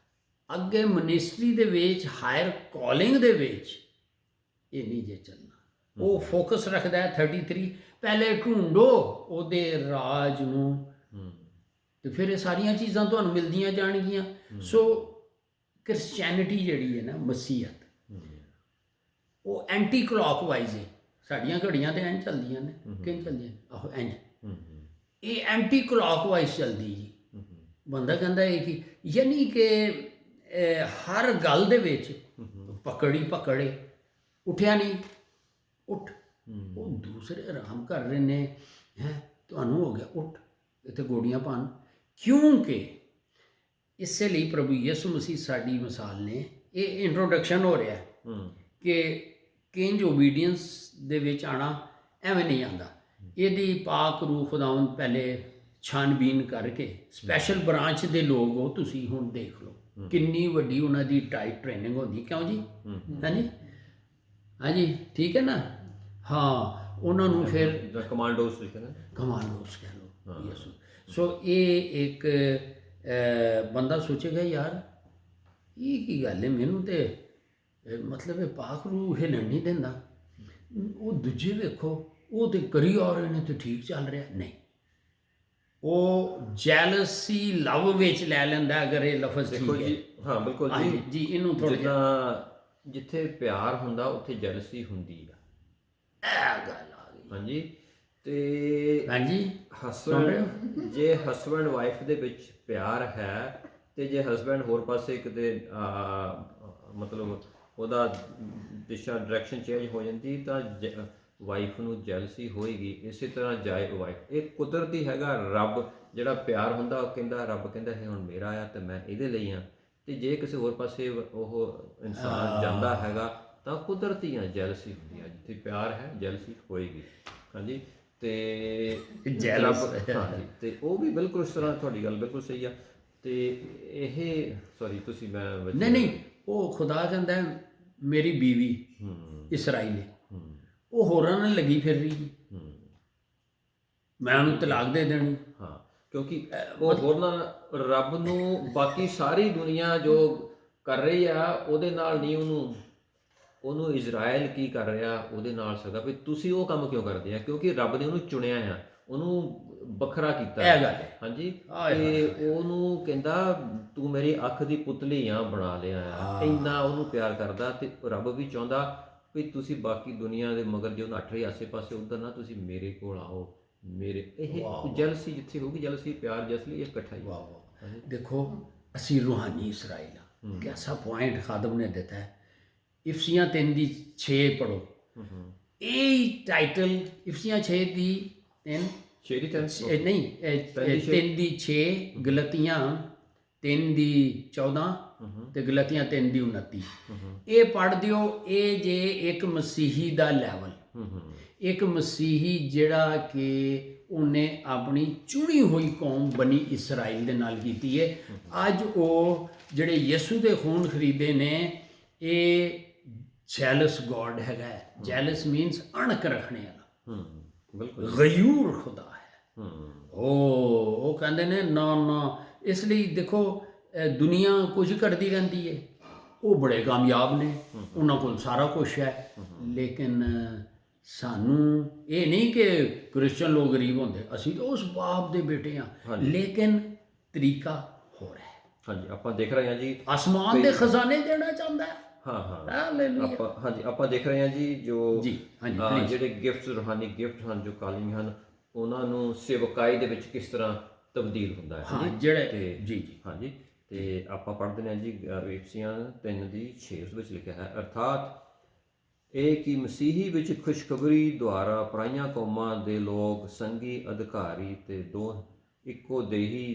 ਅੱਗੇ ਮਿਨਿਸਟਰੀ ਦੇ ਵਿੱਚ, ਹਾਇਰ ਕਾਲਿੰਗ ਦੇ ਵਿੱਚ ਇਹ ਨਹੀਂ ਜੇ ਚੱਲਣਾ। ਉਹ ਫੋਕਸ ਰੱਖਦਾ ਹੈ 33, ਪਹਿਲੇ ਢੂੰਡੋ ਉਹਦੇ ਰਾਜ ਨੂੰ ਤੇ ਫਿਰ ਇਹ ਸਾਰੀਆਂ ਚੀਜ਼ਾਂ ਤੁਹਾਨੂੰ ਮਿਲਦੀਆਂ ਜਾਣਗੀਆਂ। ਸੋ ਕ੍ਰਿਸਚੈਨਿਟੀ ਜਿਹੜੀ ਹੈ ਨਾ, ਮਸੀਹਤ, ਉਹ ਐਂਟੀ ਕਲੌਕਵਾਈਜ਼ ਹੈ। ਸਾਡੀਆਂ ਘੜੀਆਂ ਤੇ ਇੰਝ ਚੱਲਦੀਆਂ ਨੇ, ਕਿੰਝ ਚੱਲਦੀਆਂ? ਆਹੋ ਇੰਝ। ਇਹ ਐਂਟੀ ਕਲੌਕਵਾਈਜ਼ ਚੱਲਦੀ ਜੀ। ਬੰਦਾ ਕਹਿੰਦਾ ਇਹ ਕਿ ਯਾਨੀ ਕਿ ਹਰ ਗੱਲ ਦੇ ਵਿੱਚ ਪਕੜੇ, ਉੱਠਿਆ ਨਹੀਂ, ਉੱਠ। ਉਹ ਦੂਸਰੇ ਆਰਾਮ ਕਰ ਰਹੇ ਨੇ, ਹੈ ਤੁਹਾਨੂੰ ਹੋ ਗਿਆ ਉੱਠ, ਇੱਥੇ ਗੋਡੀਆਂ ਪਾਉਣ। ਕਿਉਂਕਿ ਇਸੇ ਲਈ ਪ੍ਰਭੂ ਯਿਸੂ ਮਸੀਹ ਸਾਡੀ ਮਿਸਾਲ ਨੇ। ਇਹ ਇੰਟਰੋਡਕਸ਼ਨ ਹੋ ਰਿਹਾ ਕਿ ਕਿੰਜ ਓਬੀਡੀਐਂਸ ਦੇ ਵਿੱਚ ਆਣਾ, ਐਵੇਂ ਨਹੀਂ ਆਉਂਦਾ। ਇਹਦੀ ਪਾਕ ਰੂਹ ਖੁਦਾਵੰਦ ਪਹਿਲੇ ਛਾਨਬੀਨ ਕਰਕੇ, ਸਪੈਸ਼ਲ ਬ੍ਰਾਂਚ ਦੇ ਲੋਕ ਹੋ ਤੁਸੀਂ, ਹੁਣ ਦੇਖ ਲਓ ਕਿੰਨੀ ਵੱਡੀ ਉਹਨਾਂ ਦੀ ਟਾਈਟ ਟ੍ਰੇਨਿੰਗ ਹੁੰਦੀ। ਕਿਉਂ ਜੀ? ਹਾਂਜੀ, ਹਾਂਜੀ, ਠੀਕ ਹੈ ਨਾ। ਹਾਂ, ਉਹਨਾਂ ਨੂੰ ਫਿਰ ਕਮਾਂਡੋਸ ਕਹਿ ਲਓ ਯਿਸੂ। ਸੋ ਇਹ ਇੱਕ ਬੰਦਾ ਸੋਚੇਗਾ, ਯਾਰ ਇਹ ਕੀ ਗੱਲ ਹੈ, ਮੈਨੂੰ ਤੇ ਮਤਲਬ ਇਹ ਪਾਕ ਰੂਹ ਹਿੱਲਣ ਨਹੀਂ ਦਿੰਦਾ। ਉਹ ਦੂਜੇ ਵੇਖੋ, ਉਹ ਤੇ ਕਰੀ ਆ ਰਹੇ ਨੇ ਤੇ ਠੀਕ ਚੱਲ ਰਿਹਾ। ਨਹੀਂ, ਉਹ ਜੈਲਸੀ ਲਵ ਵਿੱਚ ਲੈ ਲੈਂਦਾ, ਅਗਰ ਇਹ ਲਫ਼ਜ਼ ਠੀਕ ਹੈ। ਹਾਂ, ਬਿਲਕੁਲ ਜੀ। ਇਹਨੂੰ ਥੋੜਾ ਜਿੱਥੇ ਪਿਆਰ ਹੁੰਦਾ ਉੱਥੇ ਜੈਲਸੀ ਹੁੰਦੀ ਆ, ਇਹ ਗੱਲ ਆ ਗਈ। ਹਾਂਜੀ। ਤੇ ਹਾਂਜੀ, ਜੇ ਹਸਬੈਂਡ ਵਾਈਫ ਦੇ ਵਿੱਚ ਪਿਆਰ ਹੈ, ਤੇ ਜੇ ਹਸਬੈਂਡ ਹੋਰ ਪਾਸੇ ਕਿਤੇ ਮਤਲਬ ਉਹਦਾ ਦਿਸ਼ਾ ਡਾਇਰੈਕਸ਼ਨ ਚੇਂਜ ਹੋ ਜਾਂਦੀ ਤਾਂ ਵਾਈਫ ਨੂੰ ਜੈਲਸੀ ਹੋਏਗੀ। ਇਸੇ ਤਰ੍ਹਾਂ ਜਾਏ ਵਾਈਫ, ਇਹ ਕੁਦਰਤੀ ਹੈਗਾ। ਰੱਬ ਜਿਹੜਾ ਪਿਆਰ ਹੁੰਦਾ, ਉਹ ਕਹਿੰਦਾ, ਰੱਬ ਕਹਿੰਦਾ ਇਹ ਹੁਣ ਮੇਰਾ ਆ ਤੇ ਮੈਂ ਇਹਦੇ ਲਈ ਆ। ਤੇ ਜੇ ਕਿਸੇ ਹੋਰ ਪਾਸੇ ਉਹ ਇਨਸਾਨ ਜਾਂਦਾ ਹੈਗਾ ਤਾਂ ਕੁਦਰਤੀ ਆ ਜੈਲਸੀ ਹੁੰਦੀ ਆ। ਜਿੱਥੇ ਪਿਆਰ ਹੈ ਜੈਲਸੀ ਹੋਏਗੀ। ਹਾਂਜੀ। ਤੇ ਹਾਂਜੀ, ਤੇ ਉਹ ਵੀ ਬਿਲਕੁਲ ਇਸ ਤਰ੍ਹਾਂ, ਤੁਹਾਡੀ ਗੱਲ ਬਿਲਕੁਲ ਸਹੀ ਆ। ਤੇ ਇਹ ਸੌਰੀ ਤੁਸੀਂ ਮੈਂ ਨਹੀਂ, ਉਹ ਖੁਦਾ ਕਹਿੰਦਾ ਮੇਰੀ ਬੀਵੀ ਇਸਰਾਈਲੀ, ਉਹ ਹੋਰਾਂ ਨਾਲ ਲੱਗੀ ਫਿਰ ਰਹੀ, ਮੈਂ ਉਹਨੂੰ ਤਲਾਕ ਦੇ ਦੇਣੀ। ਹਾਂ, ਕਿਉਂਕਿ ਉਹ ਹੋਰਾਂ, ਰੱਬ ਨੂੰ ਬਾਕੀ ਸਾਰੀ ਦੁਨੀਆ ਜੋ ਕਰ ਰਹੀ ਆ ਉਹਦੇ ਨਾਲ ਨਹੀਂ, ਉਹਨੂੰ ਇਜ਼ਰਾਈਲ ਕੀ ਕਰ ਰਿਹਾ ਉਹਦੇ ਨਾਲ ਸਕਦਾ ਵੀ ਤੁਸੀਂ ਉਹ ਕੰਮ ਕਿਉਂ ਕਰਦੇ ਆ? ਕਿਉਂਕਿ ਰੱਬ ਨੇ ਉਹਨੂੰ ਚੁਣਿਆ ਆ, ਉਹਨੂੰ ਵੱਖਰਾ ਕੀਤਾ। ਹਾਂਜੀ। ਤੇ ਉਹਨੂੰ ਕਹਿੰਦਾ ਤੂੰ ਮੇਰੀ ਅੱਖ ਦੀ ਪੁਤਲੀ ਆ, ਬਣਾ ਲਿਆ ਆ। ਇੰਨਾ ਉਹਨੂੰ ਪਿਆਰ ਕਰਦਾ। ਤੇ ਰੱਬ ਵੀ ਚਾਹੁੰਦਾ ਵੀ ਤੁਸੀਂ ਬਾਕੀ ਦੁਨੀਆ ਦੇ ਮਗਰ ਜੋ ਨੱਠ ਰਹੀ ਆਸੇ ਪਾਸੇ, ਉੱਧਰ ਨਾ, ਤੁਸੀਂ ਮੇਰੇ ਕੋਲ ਆਓ। ਮੇਰੇ ਇਹ ਜੈਲਸੀ ਜਿੱਥੇ ਹੋਊਗੀ, ਜੈਲਸੀ ਪਿਆਰ ਜੈਸਲੀ ਇਹ ਇਕੱਠਾ ਹੀ। ਦੇਖੋ ਅਸੀਂ रूहानी इसराइल, कैसा पॉइंट खादम ने देता है ਇਫਸੀਆਂ 3 ਦੀ 6 ਪੜੋ। ਇਹ ਟਾਈਟਲ ਇਫਸੀਆਂ 6 ਦੀ 3 6 ਦੀ 3 ਨਹੀਂ 3 ਦੀ 6 ਗਲਤੀਆਂ 3 ਦੀ 14 ਤੇ ਗਲਤੀਆਂ 3 ਦੀ 29 ਇਹ ਪੜ੍ਹ ਦਿਓ। ਇਹ ਜੇ ਇੱਕ ਮਸੀਹੀ ਦਾ ਲੈਵਲ, ਇੱਕ ਮਸੀਹੀ ਜਿਹੜਾ ਕਿ ਉਹਨੇ ਆਪਣੀ ਚੁਣੀ ਹੋਈ ਕੌਮ ਬਣੀ ਇਸਰਾਈਲ ਦੇ ਨਾਲ ਕੀਤੀ ਹੈ। ਅੱਜ ਉਹ ਜਿਹੜੇ ਯਿਸੂ ਦੇ ਖੂਨ ਖਰੀਦੇ ਨੇ, ਇਹ ਜੈਲਸ ਗੋਡ ਹੈਗਾ। ਜੈਲਸ ਮੀਨਸ ਅਣਖ ਰੱਖਣੇ ਵਾਲਾ, ਬਿਲਕੁਲ ਗਯੂਰ ਖੁਦਾ ਹੈ। ਉਹ ਕਹਿੰਦੇ ਨੇ ਨਾ ਨਾ। ਇਸ ਲਈ ਦੇਖੋ ਦੁਨੀਆ ਕੁਝ ਕਰਦੀ ਰਹਿੰਦੀ ਹੈ, ਉਹ ਬੜੇ ਕਾਮਯਾਬ ਨੇ, ਉਹਨਾਂ ਕੋਲ ਸਾਰਾ ਕੁਝ ਹੈ, ਲੇਕਿਨ ਸਾਨੂੰ ਇਹ ਨਹੀਂ ਕਿ ਕ੍ਰਿਸਚਨ ਲੋਕ ਗਰੀਬ ਹੁੰਦੇ, ਅਸੀਂ ਤਾਂ ਉਸ ਬਾਪ ਦੇ ਬੇਟੇ ਹਾਂ, ਲੇਕਿਨ ਤਰੀਕਾ ਹੋਰ ਹੈ। ਹਾਂਜੀ, ਆਪਾਂ ਦੇਖ ਰਹੇ ਹਾਂ ਜੀ ਆਸਮਾਨ ਦੇ ਖਜ਼ਾਨੇ ਦੇਣਾ ਚਾਹੁੰਦਾ ਹੈ। ਆਪਾਂ ਦੇਖ ਰਹੇ ਹਾਂ ਜੀ ਜੋ ਜੀ ਜਿਹੜੇ ਗਿਫਟਸ, ਰੂਹਾਨੀ ਗਿਫਟ ਹਨ, ਜੋ ਕਾਲਿੰਗ ਹਨ, ਉਹਨਾਂ ਨੂੰ ਸੇਵਕਾਈ ਦੇ ਵਿੱਚ ਕਿਸ ਤਰ੍ਹਾਂ ਤਬਦੀਲ ਹੁੰਦਾ ਹੈ। ਹਾਂ ਜਿਹੜੇ ਜੀ ਹਾਂਜੀ, ਤੇ ਆਪਾਂ ਪੜ੍ਹਦੇ ਹਾਂ ਜੀ ਇਫਸੀਆਂ 3 ਦੀ 6 ਉਸ ਵਿੱਚ ਲਿਖਿਆ ਹੈ, ਅਰਥਾਤ ਇਹ ਕਿ ਮਸੀਹੀ ਵਿੱਚ ਖੁਸ਼ਖਬਰੀ ਦੁਆਰਾ ਪਰਾਈਆਂ ਕੌਮਾਂ ਦੇ ਲੋਕ ਸੰਗੀ ਅਧਿਕਾਰੀ ਤੇ ਦੋ ਇੱਕੋ ਦੇਹੀ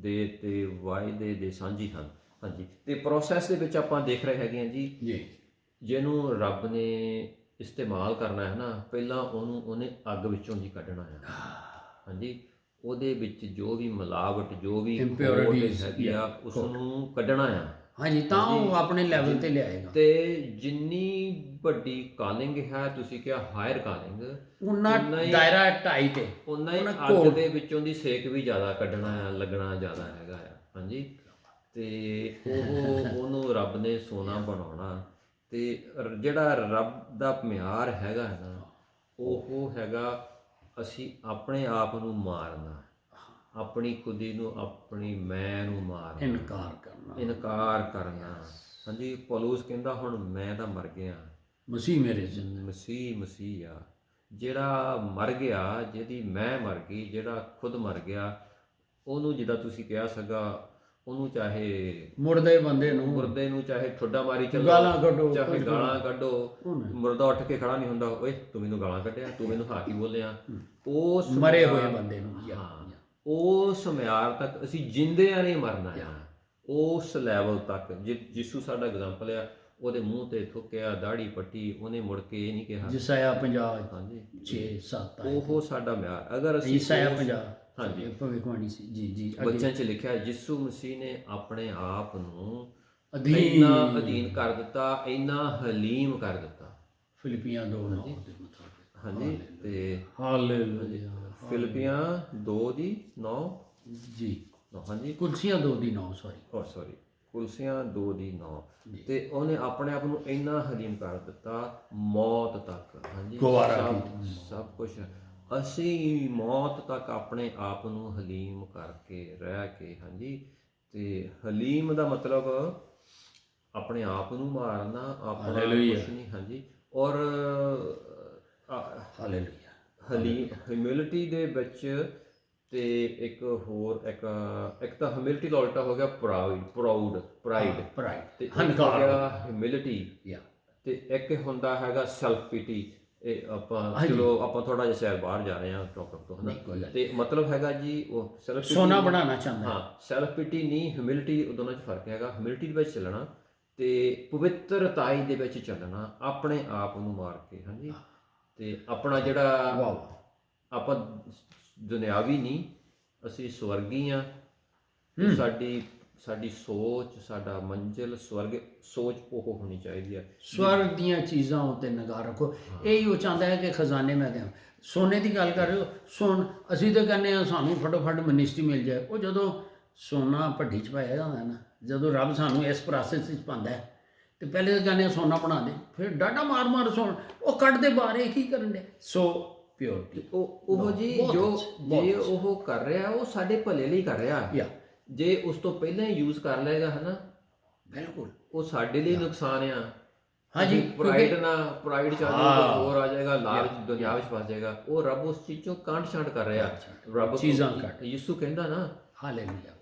ਦੇ ਤੇ ਵਾਅਦੇ ਦੇ ਸਾਂਝੀ ਹਨ। ਹਾਂਜੀ, ਤੇ ਪ੍ਰੋਸੈਸ ਦੇ ਵਿੱਚ ਆਪਾਂ ਦੇਖ ਰਹੇ ਹੈਗੇ ਹਾਂ ਜੀ ਜਿਹਨੂੰ ਰੱਬ ਨੇ ਇਸਤੇਮਾਲ ਕਰਨਾ ਹੈ ਨਾ, ਪਹਿਲਾਂ ਉਹਨੇ ਅੱਗ ਵਿੱਚੋਂ ਦੀ ਕੱਢਣਾ ਹੈ। ਹਾਂਜੀ, ਉਹਦੇ ਵਿੱਚ ਜੋ ਵੀ ਮਿਲਾਵਟ, ਜੋ ਵੀ ਇੰਪਿਓਰਿਟੀਜ਼ ਹੈਗੀ ਆ, ਉਸ ਨੂੰ ਕੱਢਣਾ ਆ। ਹਾਂਜੀ, ਤਾਂ ਉਹ ਆਪਣੇ ਲੈਵਲ ਤੇ ਲਿਆਏਗਾ। ਤੇ ਜਿੰਨੀ ਵੱਡੀ ਕਾਲਿੰਗ ਹੈ, ਤੁਸੀਂ ਕਿਹਾ ਹਾਇਰ ਕਾਲਿੰਗ, ਉਹਨਾਂ ਦਾਇਰਾ ਟਾਈਟ ਹੈ, ਉਹਨਾਂ ਹੀ ਅੱਗ ਦੇ ਵਿੱਚੋਂ ਦੀ ਸੇਕ ਵੀ ਜ਼ਿਆਦਾ ਕੱਢਣਾ ਆ, ਲੱਗਣਾ ਜ਼ਿਆਦਾ ਹੈਗਾ ਆ। ਹਾਂਜੀ, ਤੇ ਉਹਨੂੰ ਰੱਬ ਨੇ ਸੋਨਾ ਬਣਾਉਣਾ। ਤੇ ਜਿਹੜਾ ਰੱਬ ਦਾ ਮਿਆਰ ਹੈਗਾ ਨਾ, ਉਹ ਹੈਗਾ ਅਸੀਂ ਆਪਣੇ ਆਪ ਨੂੰ ਮਾਰਨਾ, ਆਪਣੀ ਖੁਦੀ ਨੂੰ, ਆਪਣੀ ਮੈਂ ਨੂੰ ਮਾਰਨਾ, ਇਨਕਾਰ ਕਰਨਾ। ਹਾਂਜੀ, ਪੌਲੁਸ ਕਹਿੰਦਾ ਹੁਣ ਮੈਂ ਤਾਂ ਮਰ ਗਿਆ, ਮਸੀਹ ਮੇਰੇ ਮਸੀਹ ਆ ਜਿਹੜਾ ਮਰ ਗਿਆ, ਜਿਹਦੀ ਮੈਂ ਮਰ ਗਈ, ਜਿਹੜਾ ਖੁਦ ਮਰ ਗਿਆ, ਉਹਨੂੰ ਜਿੱਦਾਂ ਤੁਸੀਂ ਕਿਹਾ ਸੀਗਾ, ਉਹਨੂੰ ਚਾਹੇ ਮੁਰਦੇ ਨੂੰ ਚਾਹੇ ਠੁੱਡਾ ਮਾਰੀ ਚੱਲੋ, ਚਾਹੇ ਗਾਲਾਂ ਕੱਢੋ, ਮੁਰਦਾ ਉੱਠ ਕੇ ਖੜਾ ਨਹੀਂ ਹੁੰਦਾ, ਓਏ ਤੂੰ ਮੈਨੂੰ ਗਾਲਾਂ ਕੱਢਿਆ, ਤੂੰ ਮੈਨੂੰ ਹਾਂ ਕੀ ਬੋਲਿਆ। ਉਸ ਮਰੇ ਹੋਏ ਬੰਦੇ ਨੂੰ, ਉਸ ਮਿਆਰ ਤੱਕ ਅਸੀਂ ਜਿੰਦਿਆਂ ਨਹੀਂ ਮਰਨਾ ਆ, ਉਸ ਲੈਵਲ ਤੱਕ। ਯਿਸੂ ਸਾਡਾ ਐਗਜ਼ਾਮਪਲ ਆ, ਉਹਦੇ ਮੂੰਹ ਤੇ ਥੁੱਕਿਆ, ਦਾੜੀ ਪੱਟੀ, ਉਹਨੇ ਮੁੜ ਕੇ ਇਹ ਨਹੀਂ ਕਿਹਾ ਜਿਸਾਇਆ 50 ਹਾਂਜੀ 6-7 ਉਹ ਸਾਡਾ ਮਿਆਰ। ਅਗਰ ਅਸੀਂ ਹਾਂਜੀ ਭਵਿੱਖਬਾਣੀ ਸੀ ਜੀ ਬੱਚਿਆਂ 'ਚ ਲਿਖਿਆ, ਯਿਸੂ ਮਸੀਹ ਨੇ ਆਪਣੇ ਆਪ ਨੂੰ ਇੰਨਾ ਅਧੀਨ ਕਰ ਦਿੱਤਾ, ਇੰਨਾ ਹਲੀਮ ਕਰ ਦਿੱਤਾ। ਫਿਲਿੱਪੀਆਂ 2:9 ਦੇ ਮੁਤਾਬਿਕ। ਹਾਂਜੀ, ਤੇ ਹਾਲੇਲੂਇਆ, ਫਿਲਿੱਪੀਆਂ 2:9 ਜੀ। ਹਾਂਜੀ, ਕੁਲਸੀਆਂ 2:9 ਸੌਰੀ ਕੁਲਸੀਆਂ 2:9। ਤੇ ਉਹਨੇ ਆਪਣੇ ਆਪ ਨੂੰ ਇੰਨਾ ਹਲੀਮ ਕਰ ਦਿੱਤਾ ਮੌਤ ਤੱਕ। ਹਾਂਜੀ, ਸਭ ਕੁਝ ਅਸੀਂ ਮੌਤ ਤੱਕ ਆਪਣੇ ਆਪ ਨੂੰ ਹਲੀਮ ਕਰਕੇ ਰਹਿ ਕੇ। ਹਾਂਜੀ, ਤੇ ਹਲੀਮ ਦਾ ਮਤਲਬ ਆਪਣੇ ਆਪ ਨੂੰ ਮਾਰਨਾ, ਆਪਣਾ ਕੁਛ ਨਹੀਂ। ਹਾਂਜੀ, ਔਰ ਹਿਊਮਿਲਿਟੀ ਦੇ ਵਿੱਚ। ਤੇ ਇੱਕ ਹੋਰ ਇੱਕ ਤਾਂ ਹਿਊਮਿਲਿਟੀ ਦਾ ਉਲਟਾ ਹੋ ਗਿਆ ਪ੍ਰਾਈਡ ਤੇ ਹਿਊਮਿਲਿਟੀ। ਤੇ ਇੱਕ ਹੁੰਦਾ ਹੈਗਾ ਸੈਲਫ ਪਿਟੀ। ਇਹ ਆਪਾਂ ਥੋੜਾ ਜਿਹਾ ਸ਼ਾਇਦ ਬਾਹਰ ਜਾ ਰਹੇ ਹਾਂ ਟੌਪਿਕ ਤੋਂ, ਹਨਾ। ਤੇ ਮਤਲਬ ਹੈਗਾ ਜੀ ਉਹ ਸੈਲਫ ਸੋਨਾ ਬਣਾਉਣਾ ਚਾਹੁੰਦਾ। ਹਾਂ, ਸੈਲਫ ਪਿਟੀ ਨਹੀਂ, ਹਿਊਮਿਲਿਟੀ, ਦੋਨਾਂ 'ਚ ਫਰਕ ਹੈਗਾ। ਹਿਊਮਿਲਿਟੀ ਦੇ ਵਿੱਚ ਚੱਲਣਾ ਤੇ ਪਵਿੱਤਰਤਾਈ ਦੇ ਵਿੱਚ ਚੱਲਣਾ, ਆਪਣੇ ਆਪ ਨੂੰ ਮਾਰ ਕੇ। ਹਾਂਜੀ, ਤੇ ਆਪਣਾ ਜਿਹੜਾ ਆਪਾਂ ਦੁਨਿਆਵੀ ਨਹੀਂ, ਅਸੀਂ ਸਵਰਗੀ ਹਾਂ। ਸਾਡੀ ਸੋਚ, ਸਾਡਾ ਮੰਜ਼ਿਲ ਸਵਰਗ ਸੋਚ ਉਹ ਹੋਣੀ ਚਾਹੀਦੀ ਹੈ। ਸਵਰਗ ਦੀਆਂ ਚੀਜ਼ਾਂ ਉੱਤੇ ਨਿਗਾਹ ਰੱਖੋ। ਇਹੀ ਉਹ ਚਾਹੁੰਦਾ ਹੈ ਕਿ ਖਜ਼ਾਨੇ ਮੈਂ ਦਿਆਂ। ਸੋਨੇ ਦੀ ਗੱਲ ਕਰ ਰਹੇ ਹੋ, ਅਸੀਂ ਤਾਂ ਕਹਿੰਦੇ ਹਾਂ ਸਾਨੂੰ ਫਟੋਫਟ ਮਿਨਿਸਟਰੀ ਮਿਲ ਜਾਏ। ਉਹ ਜਦੋਂ ਸੋਨਾ ਭੱਠੀ 'ਚ ਪਾਇਆ ਜਾਂਦਾ ਨਾ, ਜਦੋਂ ਰੱਬ ਸਾਨੂੰ ਇਸ ਪ੍ਰੋਸੈਸ ਵਿੱਚ ਪਾਉਂਦਾ ਹੈ, ਤੇ ਪਹਿਲੇ ਤਾਂ ਕਹਿੰਦੇ ਸੋਨਾ ਬਣਾ ਦੇ, ਫਿਰ ਡਾਟਾ ਮਾਰ ਉਹ ਕੱਢਦੇ ਬਾਹਰ ਕੀ ਕਰਨ ਦੇ। ਸੋ ਪਿਓਰਿਟੀ ਉਹ ਜੀ ਜੇ ਉਹ ਕਰ ਰਿਹਾ, ਉਹ ਸਾਡੇ ਭਲੇ ਲਈ ਕਰ ਰਿਹਾ। ਜੇ ਉਸ ਤੋਂ ਪਹਿਲਾਂ ਹੀ ਯੂਜ਼ ਕਰ ਲਏਗਾ, ਹਨਾ, ਬਿਲਕੁਲ ਉਹ ਸਾਡੇ ਲਈ ਨੁਕਸਾਨ ਆ। ਹਾਂਜੀ, ਪ੍ਰਾਈਡ ਚ ਆ ਜਾਏਗਾ, ਹੋਰ ਆ ਜਾਏਗਾ, ਲਾਲਚ ਦੁਨੀਆ ਵਿੱਚ ਫਸ ਜਾਏਗਾ। ਉਹ ਰੱਬ ਉਸ ਚੀਜ਼ ਚੋਂ ਕਾਂਟ ਛਾਂਟ ਕਰ ਰਿਹਾ। ਰੱਬ ਯਿਸੂ ਕਹਿੰਦਾ ਨਾ, ਹਾਲੇਲੂਇਆ,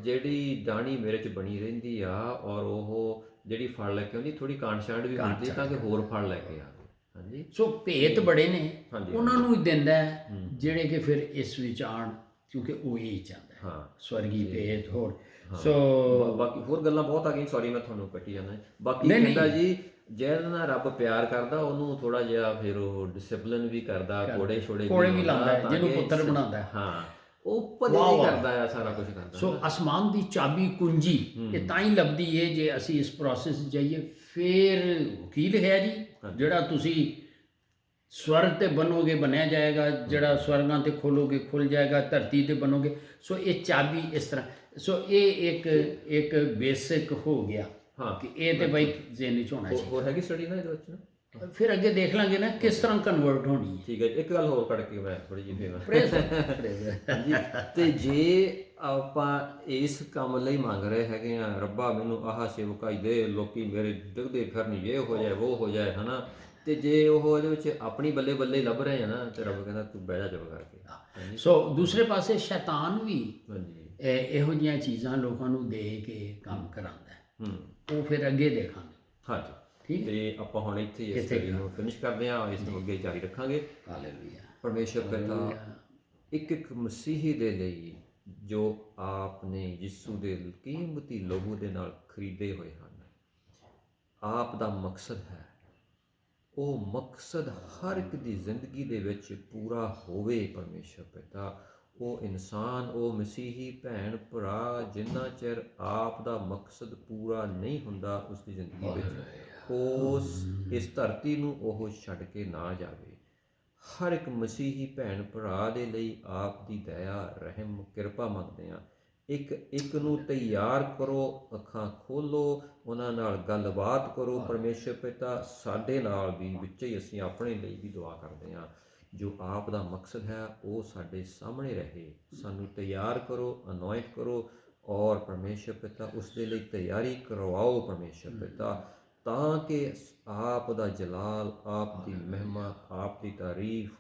ਜਿਹੜੀ ਦਾਣੀ ਮੇਰੇ 'ਚ ਬਣੀ ਰਹਿੰਦੀ ਆ, ਔਰ ਉਹ ਜਿਹੜੀ ਫੜ ਲੈ ਕੇ ਆਉਂਦੀ ਥੋੜੀ ਕਾਂਟ-ਛਾਂਟ ਵੀ ਹੁੰਦੀ ਤਾਂ ਕਿ ਹੋਰ ਫੜ ਲੈ ਕੇ ਆਵੇ। ਹਾਂਜੀ, ਸੋ ਭੇਤ ਬੜੇ ਨੇ, ਹਾਂਜੀ, ਉਹਨਾਂ ਨੂੰ ਹੀ ਦਿੰਦਾ ਹੈ ਜਿਹੜੇ ਕਿ ਫਿਰ ਇਸ ਵਿੱਚ ਆਉਣ, ਕਿਉਂਕਿ ਉਹ ਹੀ ਚਾਹੁੰਦਾ ਹੈ ਹਾਂ। ਸਵਰਗੀ ਭੇਤ। ਹੋਰ ਬਾਕੀ ਹੋਰ ਗੱਲਾਂ ਬਹੁਤ ਆ ਗਈਆਂ, ਸੌਰੀ ਮੈਂ ਤੁਹਾਨੂੰ ਕੱਟੀ ਜਾਂਦਾ। ਬਾਕੀ ਨਹੀਂ, ਕਹਿੰਦਾ ਜੀ ਜਿਹਦੇ ਨਾਲ ਰੱਬ ਪਿਆਰ ਕਰਦਾ ਉਹਨੂੰ ਥੋੜਾ ਜਿਹਾ ਫਿਰ ਉਹ ਡਿਸਪਲਿਨ ਵੀ ਕਰਦਾ, ਕੋੜੇ ਵੀ ਲਾਉਂਦਾ ਹੈ, ਜਿਹਨੂੰ ਪੁੱਤਰ ਬਣਾਉਂਦਾ ਹੈ। ਹਾਂ, ਉਹ ਭਲੇ ਹੀ ਕਰਦਾ ਆ, ਸਾਰਾ ਕੁਝ ਕਰਦਾ। ਸੋ ਅਸਮਾਨ ਦੀ ਚਾਬੀ ਕੁੰਜੀ ਇਹ ਤਾਂ ਹੀ ਲੱਭਦੀ ਹੈ ਜੇ ਅਸੀਂ ਇਸ ਪ੍ਰੋਸੈਸ ਜਾਈਏ। ਫਿਰ ਵਕੀਲ ਹੈ ਜੀ, ਜਿਹੜਾ ਤੁਸੀਂ ਸਵਰਗ ਤੇ ਬਣੋਗੇ ਬਣਿਆ ਜਾਏਗਾ, ਜਿਹੜਾ ਸਵਰਗਾਂ ਤੇ ਖੋਲੋਗੇ ਖੁੱਲ ਜਾਏਗਾ, ਧਰਤੀ ਤੇ ਬਣੋਗੇ। ਸੋ ਇਹ ਚਾਬੀ ਇਸ ਤਰ੍ਹਾਂ, ਸੋ ਇਹ ਇੱਕ ਬੇਸਿਕ ਹੋ ਗਿਆ ਕਿ ਇਹ ਤੇ ਬਾਈ ਜ਼ਿਹਨ 'ਚ ਹੋਣਾ ਚਾਹੀਦਾ। ਹੋਰ ਹੈਗੀ ਸਟੱਡੀ ਨਾ ਇਹਦੇ ਵਿੱਚ ਨਾ, ਫਿਰ ਅੱਗੇ ਦੇਖ ਲਾਂਗੇ ਨਾ ਕਿਸ ਤਰ੍ਹਾਂ ਕਨਵਰਟ ਹੋਣੀ ਹੈ। ਠੀਕ ਹੈ, ਇੱਕ ਗੱਲ ਹੋਰ ਕੱਢ ਕੇ ਮੈਂ ਥੋੜੀ ਜਿਹੀ ਪ੍ਰੇਜ਼ ਹਾਂਜੀ, ਤੇ ਜੇ ਆਪਾਂ ਇਸ ਕੰਮ ਲਈ ਮੰਗ ਰਹੇ ਹੈਗੇ ਆ, ਰੱਬਾ ਮੈਨੂੰ ਆਹ ਸੇਵਕਾਈ ਦੇ, ਲੋਕੀ ਮੇਰੇ ਡਿੱਗਦੇ ਫਿਰਨ, ਇਹ ਹੋ ਜਾਏ ਉਹ ਹੋ ਜਾਏ, ਹਨਾ, ਤੇ ਜੇ ਉਹ ਉਹਦੇ ਵਿੱਚ ਆਪਣੀ ਬੱਲੇ ਬੱਲੇ ਲੱਭ ਰਹੇ ਆ ਨਾ, ਤੇ ਰੱਬ ਕਹਿੰਦਾ ਤੂੰ ਬਹਿ ਜਾ ਚੁੱਪ ਕਰਕੇ। ਸੋ ਦੂਸਰੇ ਪਾਸੇ ਸ਼ੈਤਾਨ ਵੀ ਹਾਂਜੀ, ਇਹੋ ਜਿਹੀਆਂ ਚੀਜ਼ਾਂ ਲੋਕਾਂ ਨੂੰ ਦੇ ਕੇ ਕੰਮ ਕਰਾਉਂਦਾ ਹੈ। ਉਹ ਫਿਰ ਅੱਗੇ ਦੇਖਾਂਗੇ। ਹਾਂਜੀ, ਠੀਕ, ਤੇ ਆਪਾਂ ਹੁਣ ਇੱਥੇ ਇਸ ਸਟੱਡੀ ਨੂੰ ਫਿਨਿਸ਼ ਕਰਦੇ ਹਾਂ, ਇਸ ਨੂੰ ਅੱਗੇ ਜਾਰੀ ਰੱਖਾਂਗੇ। ਹਾਲੇਲੂਇਆ। ਪਰਮੇਸ਼ਰ ਪਿਤਾ ਇੱਕ ਇੱਕ ਮਸੀਹੀ ਦੇ ਲਈ ਜੋ ਆਪ ਨੇ ਯਿਸੂ ਦੇ ਕੀਮਤੀ ਲਹੂ ਦੇ ਨਾਲ ਖਰੀਦੇ ਹੋਏ ਹਨ, ਆਪ ਦਾ ਮਕਸਦ ਹੈ, ਉਹ ਮਕਸਦ ਹਰ ਇੱਕ ਦੀ ਜ਼ਿੰਦਗੀ ਦੇ ਵਿੱਚ ਪੂਰਾ ਹੋਵੇ। ਪਰਮੇਸ਼ਰ ਪਿਤਾ ਉਹ ਇਨਸਾਨ, ਉਹ ਮਸੀਹੀ ਭੈਣ ਭਰਾ, ਜਿੰਨਾ ਚਿਰ ਆਪ ਦਾ ਮਕਸਦ ਪੂਰਾ ਨਹੀਂ ਹੁੰਦਾ ਉਸ ਦੀ ਜ਼ਿੰਦਗੀ ਵਿੱਚ, ਇਸ ਧਰਤੀ ਨੂੰ ਉਹ ਛੱਡ ਕੇ ਨਾ ਜਾਵੇ। ਹਰ ਇੱਕ ਮਸੀਹੀ ਭੈਣ ਭਰਾ ਦੇ ਲਈ ਆਪ ਦੀ ਦਇਆ, ਰਹਿਮ, ਕਿਰਪਾ ਮੰਗਦੇ ਹਾਂ। ਇੱਕ ਨੂੰ ਤਿਆਰ ਕਰੋ, ਅੱਖਾਂ ਖੋਲ੍ਹੋ, ਉਹਨਾਂ ਨਾਲ ਗੱਲਬਾਤ ਕਰੋ। ਪਰਮੇਸ਼ਰ ਪਿਤਾ ਸਾਡੇ ਨਾਲ ਵੀ ਵਿੱਚ ਹੀ ਅਸੀਂ ਆਪਣੇ ਲਈ ਵੀ ਦੁਆ ਕਰਦੇ ਹਾਂ, ਜੋ ਆਪ ਦਾ ਮਕਸਦ ਹੈ ਉਹ ਸਾਡੇ ਸਾਹਮਣੇ ਰਹੇ। ਸਾਨੂੰ ਤਿਆਰ ਕਰੋ, ਅਨੋਇੰਟ ਕਰੋ, ਔਰ ਪਰਮੇਸ਼ਰ ਪਿਤਾ ਉਸ ਦੇ ਲਈ ਤਿਆਰੀ ਕਰਵਾਓ ਪਰਮੇਸ਼ਰ ਪਿਤਾ, ਤਾਂ ਕਿ ਆਪ ਦਾ ਜਲਾਲ, ਆਪ ਦੀ ਮਹਿਮਾ, ਆਪ ਦੀ ਤਾਰੀਫ,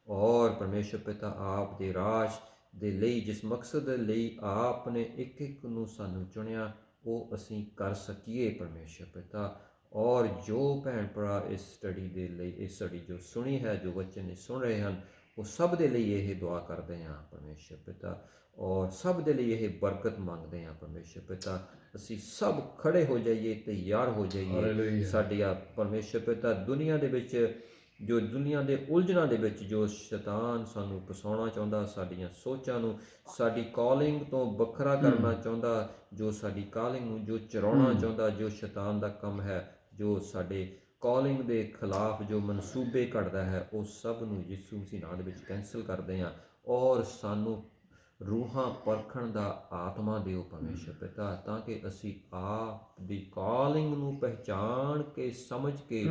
ਔਰ ਪਰਮੇਸ਼ਰ ਪਿਤਾ ਆਪ ਦੇ ਰਾਜ ਦੇ ਲਈ, ਜਿਸ ਮਕਸਦ ਲਈ ਆਪ ਨੇ ਇੱਕ ਇੱਕ ਨੂੰ ਸਾਨੂੰ ਚੁਣਿਆ, ਉਹ ਅਸੀਂ ਕਰ ਸਕੀਏ ਪਰਮੇਸ਼ਰ ਪਿਤਾ। ਔਰ ਜੋ ਭੈਣ ਭਰਾ ਇਸ ਸਟੱਡੀ ਦੇ ਲਈ, ਇਸ ਸਟੱਡੀ ਜੋ ਸੁਣੀ ਹੈ, ਜੋ ਬੱਚੇ ਨੇ ਸੁਣ ਰਹੇ ਹਨ, ਉਹ ਸਭ ਦੇ ਲਈ ਇਹ ਦੁਆ ਕਰਦੇ ਹਾਂ ਪਰਮੇਸ਼ਰ ਪਿਤਾ, ਔਰ ਸਭ ਦੇ ਲਈ ਇਹ ਬਰਕਤ ਮੰਗਦੇ ਹਾਂ ਪਰਮੇਸ਼ਰ ਪਿਤਾ। ਅਸੀਂ ਸਭ ਖੜੇ ਹੋ ਜਾਈਏ, ਤਿਆਰ ਹੋ ਜਾਈਏ। ਸਾਡੀਆਂ ਪਰਮੇਸ਼ਰ ਪਿਤਾ ਦੁਨੀਆ ਦੇ ਵਿੱਚ, ਜੋ ਦੁਨੀਆ ਦੇ ਉਲਝਣਾਂ ਦੇ ਵਿੱਚ ਜੋ ਸ਼ੈਤਾਨ ਸਾਨੂੰ ਫਸਾਉਣਾ ਚਾਹੁੰਦਾ, ਸਾਡੀਆਂ ਸੋਚਾਂ ਨੂੰ ਸਾਡੀ ਕਾਲਿੰਗ ਤੋਂ ਵੱਖਰਾ ਕਰਨਾ ਚਾਹੁੰਦਾ, ਜੋ ਸਾਡੀ ਕਾਲਿੰਗ ਨੂੰ ਜੋ ਚੁਰਾਉਣਾ ਚਾਹੁੰਦਾ, ਜੋ ਸ਼ੈਤਾਨ ਦਾ ਕੰਮ ਹੈ, ਜੋ ਸਾਡੇ ਕਾਲਿੰਗ ਦੇ ਖਿਲਾਫ ਜੋ ਮਨਸੂਬੇ ਘੜਦਾ ਹੈ, ਉਹ ਸਭ ਨੂੰ ਯਿਸੂ ਮਸੀਹ ਨਾਮ ਦੇ ਵਿੱਚ ਕੈਂਸਲ ਕਰਦੇ ਹਾਂ। ਔਰ ਸਾਨੂੰ ਰੂਹਾਂ ਪਰਖਣ ਦਾ ਆਤਮਾ ਦਿਓ ਪਰਮੇਸ਼ਰ ਪਿਤਾ, ਤਾਂ ਕਿ ਅਸੀਂ ਆਪ ਦੀ ਕਾਲਿੰਗ ਨੂੰ ਪਹਿਚਾਣ ਕੇ, ਸਮਝ ਕੇ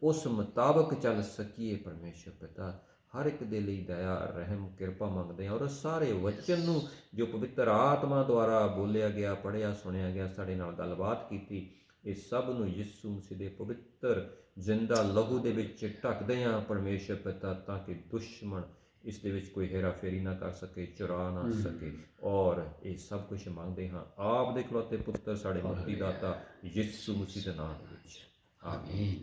ਉਸ ਮੁਤਾਬਕ ਚੱਲ ਸਕੀਏ ਪਰਮੇਸ਼ਰ ਪਿਤਾ। ਹਰ ਇੱਕ ਦੇ ਲਈ ਦਇਆ, ਰਹਿਮ, ਕਿਰਪਾ ਮੰਗਦੇ ਹਾਂ, ਔਰ ਸਾਰੇ ਵਚਨ ਨੂੰ ਜੋ ਪਵਿੱਤਰ ਆਤਮਾ ਦੁਆਰਾ ਬੋਲਿਆ ਗਿਆ, ਪੜ੍ਹਿਆ, ਸੁਣਿਆ ਗਿਆ, ਸਾਡੇ ਨਾਲ ਗੱਲਬਾਤ ਕੀਤੀ, ਇਹ ਸਭ ਨੂੰ ਯਿਸੂ ਮਸੀਹ ਦੇ ਪਵਿੱਤਰ ਜ਼ਿੰਦਾ ਲਹੂ ਦੇ ਵਿੱਚ ਢੱਕਦੇ ਹਾਂ ਪਰਮੇਸ਼ਰ ਪਿਤਾ, ਤਾਂ ਕਿ ਦੁਸ਼ਮਣ ਇਸ ਦੇ ਵਿੱਚ ਕੋਈ ਹੇਰਾ ਫੇਰੀ ਨਾ ਕਰ ਸਕੇ, ਚੁਰਾ ਨਾ ਸਕੇ। ਔਰ ਇਹ ਸਭ ਕੁਝ ਮੰਗਦੇ ਹਾਂ ਆਪ ਦੇ ਇਕਲੌਤੇ ਪੁੱਤਰ, ਸਾਡੇ ਮੁਕਤੀਦਾਤਾ ਯਿਸੂ ਮਸੀਹ ਦੇ ਨਾਮ ਵਿੱਚ। ਆਮੀਨ।